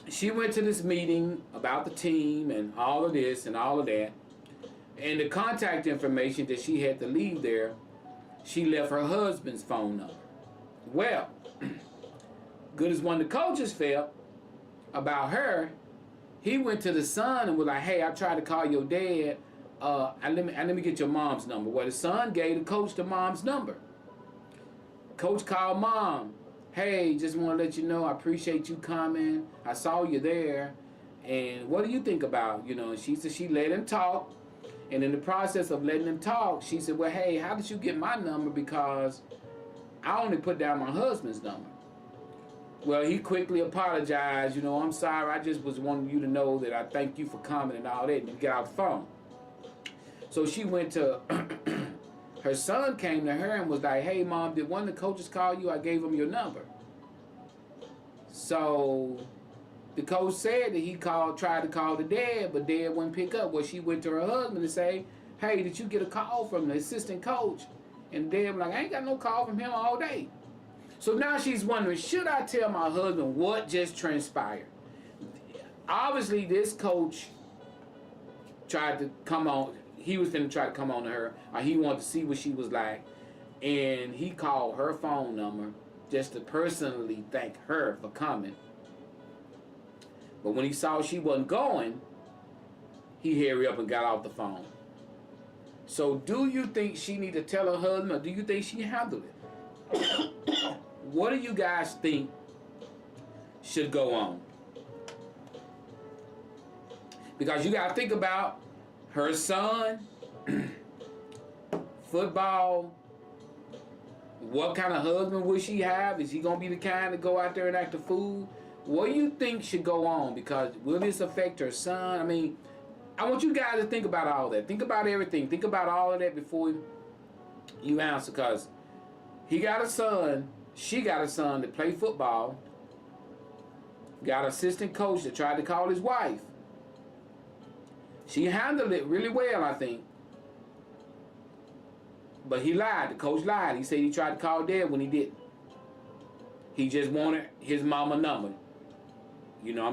She went to this meeting about the team and all of this and all of that. And the contact information that she had to leave there, she left her husband's phone number. Well, good as one of the coaches felt about her, he went to the son and was like, hey, I tried to call your dad. Let me get your mom's number. Well, the son gave the coach the mom's number. Coach called mom. Hey, just want to let you know I appreciate you coming. I saw you there. And what do you think about, and she said she let him talk. And in the process of letting him talk, she said, well, hey, how did you get my number? Because I only put down my husband's number. Well, he quickly apologized. I'm sorry. I just was wanting you to know that I thank you for coming and all that. And you get out the phone. So she went to, her son came to her and was like, hey, Mom, did one of the coaches call you? I gave him your number. So the coach said that he tried to call the dad, but dad wouldn't pick up. Well, she went to her husband and say, hey, did you get a call from the assistant coach? And dad was like, I ain't got no call from him all day. So now she's wondering, should I tell my husband what just transpired? Obviously, this coach tried to come on. He was going to try to come on to her. Or he wanted to see what she was like. And he called her phone number just to personally thank her for coming. But when he saw she wasn't going, he hurried up and got off the phone. So do you think she need to tell her husband, or do you think she handled it? What do you guys think should go on? Because you got to think about her son, football. What kind of husband will she have? Is he going to be the kind to go out there and act a fool? What do you think should go on? Because will this affect her son? I mean, I want you guys to think about all that. Think about everything. Think about all of that before you answer. Because he got a son. She got a son that play football. Got an assistant coach that tried to call his wife. She handled it really well, I think. But he lied. The coach lied. He said he tried to call Dad when he didn't. He just wanted his mama number.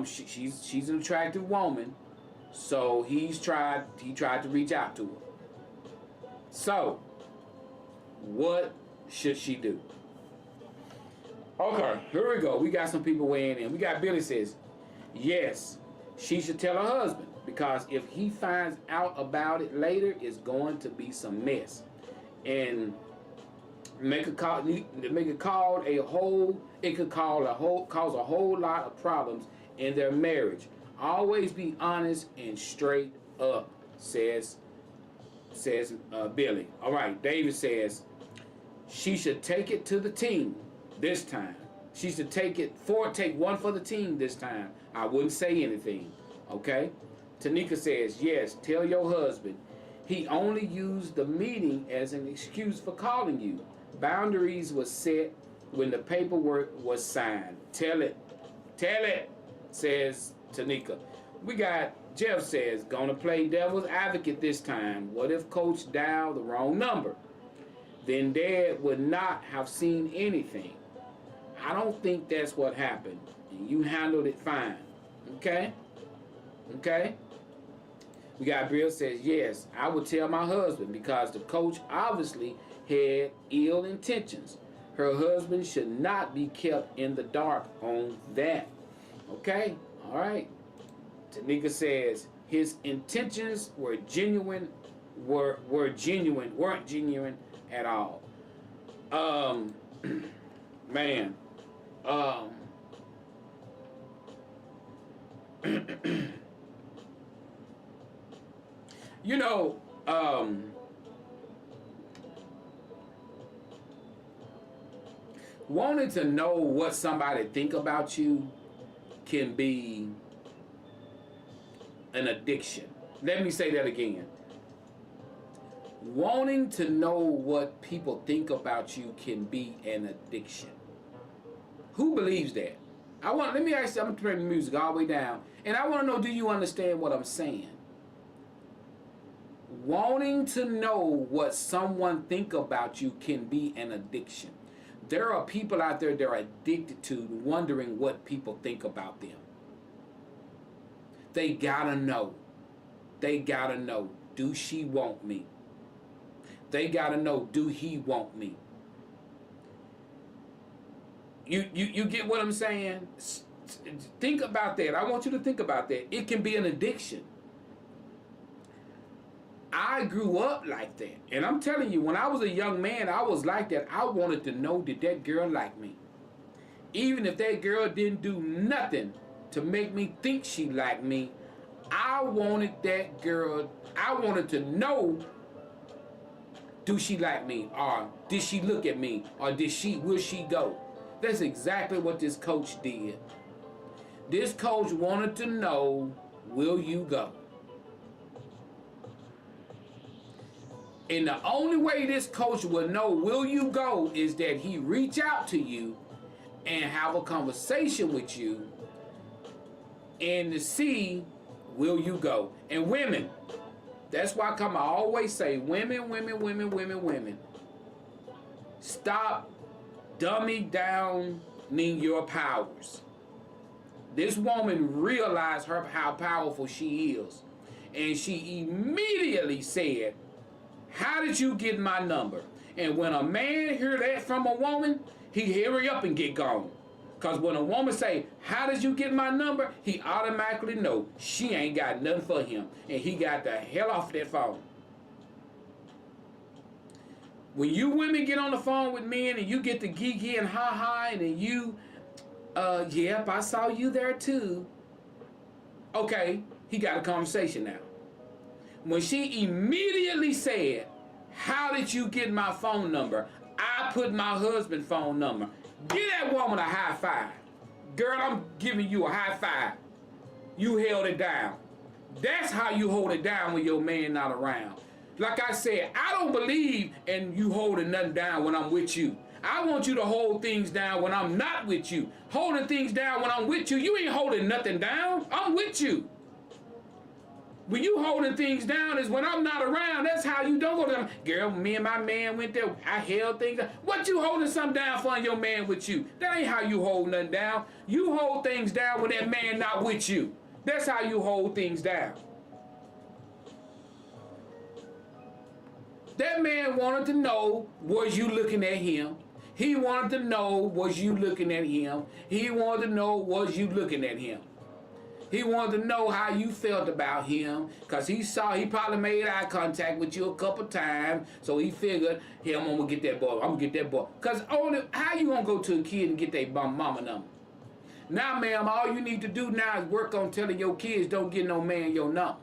She's an attractive woman. So he tried to reach out to her. So, what should she do? Okay, here we go. We got some people weighing in. We got Billy says, yes, she should tell her husband, because if he finds out about it later, it's going to be some mess. And it could cause a whole lot of problems in their marriage. Always be honest and straight up, says Billy. All right, David says she should take it to the team this time. She should take one for the team this time. I wouldn't say anything. Okay? Tanika says, yes, tell your husband. He only used the meeting as an excuse for calling you. Boundaries were set when the paperwork was signed. Tell it, says Tanika. We got Jeff says, gonna play devil's advocate this time. What if Coach dialed the wrong number? Then Dad would not have seen anything. I don't think that's what happened. And you handled it fine. Okay? Okay? We got Bill says, yes, I would tell my husband because the coach obviously had ill intentions. Her husband should not be kept in the dark on that. Okay? All right. Tanika says his intentions weren't genuine at all. Man, you know, wanting to know what somebody think about you can be an addiction. Let me say that again. Wanting to know what people think about you can be an addiction. Who believes that? Let me ask you, I'm turning the music all the way down, and I want to know, do you understand what I'm saying? Wanting to know what someone think about you can be an addiction. There are people out there that are addicted to wondering what people think about them. They gotta know. They gotta know, do she want me? They gotta know, do he want me? You get what I'm saying? Think about that. I want you to think about that. It can be an addiction. I grew up like that. And I'm telling you, when I was a young man, I was like that. I wanted to know, did that girl like me? Even if that girl didn't do nothing to make me think she liked me, I wanted that girl, I wanted to know, do she like me? Or did she look at me? Or will she go? That's exactly what this coach did. This coach wanted to know, will you go? And the only way this coach will know, will you go, is that he reach out to you and have a conversation with you and to see, will you go? And women, that's why I always say, women. Stop dummy downing your powers. This woman realized how powerful she is. And she immediately said, how did you get my number? And when a man hear that from a woman, he hurry up and get gone. Because when a woman say, how did you get my number? He automatically know she ain't got nothing for him. And he got the hell off that phone. When you women get on the phone with men and you get the geeky and ha-ha and then you, yep, I saw you there too. Okay, he got a conversation now. When she immediately said, how did you get my phone number? I put my husband's phone number. Give that woman a high five. Girl, I'm giving you a high five. You held it down. That's how you hold it down when your man not around. Like I said, I don't believe in you holding nothing down when I'm with you. I want you to hold things down when I'm not with you. Holding things down when I'm with you, you ain't holding nothing down. I'm with you. When you holding things down is when I'm not around. That's how you don't go down. Girl, me and my man went there. I held things down. What you holding something down for your man with you? That ain't how you hold nothing down. You hold things down when that man not with you. That's how you hold things down. That man wanted to know, was you looking at him? He wanted to know, was you looking at him? He wanted to know, was you looking at him? He wanted to know how you felt about him, because he probably made eye contact with you a couple times, so he figured, hey, I'm gonna get that boy. Because how you gonna go to a kid and get their mama number? Now, ma'am, all you need to do now is work on telling your kids don't get no man your number.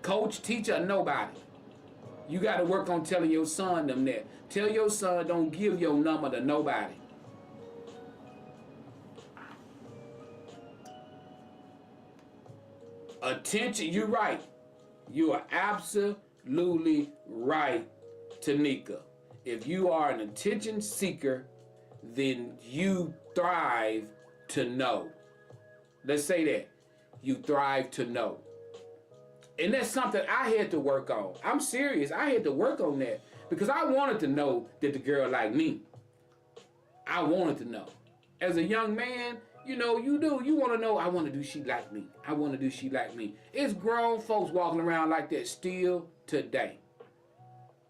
Coach, teacher, nobody. You got to work on telling your son them that. Tell your son don't give your number to nobody. Attention, you're right. You are absolutely right, Tanika. If you are an attention seeker, then you thrive to know. Let's say that. You thrive to know. And that's something I had to work on. I'm serious. I had to work on that because I wanted to know that the girl liked me. I wanted to know. As a young man, you know, you want to know, I want to do she like me. I want to do she like me. It's grown folks walking around like that still today.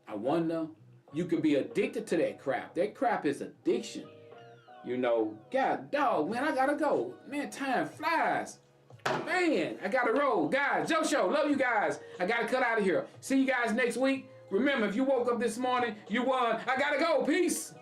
I wonder, you could be addicted to that crap. That crap is addiction. You know, God, dog, man, I gotta go. Man, time flies. Man, I gotta roll. Guys, Joe Show, love you guys. I gotta cut out of here. See you guys next week. Remember, if you woke up this morning, you won. I gotta go. Peace.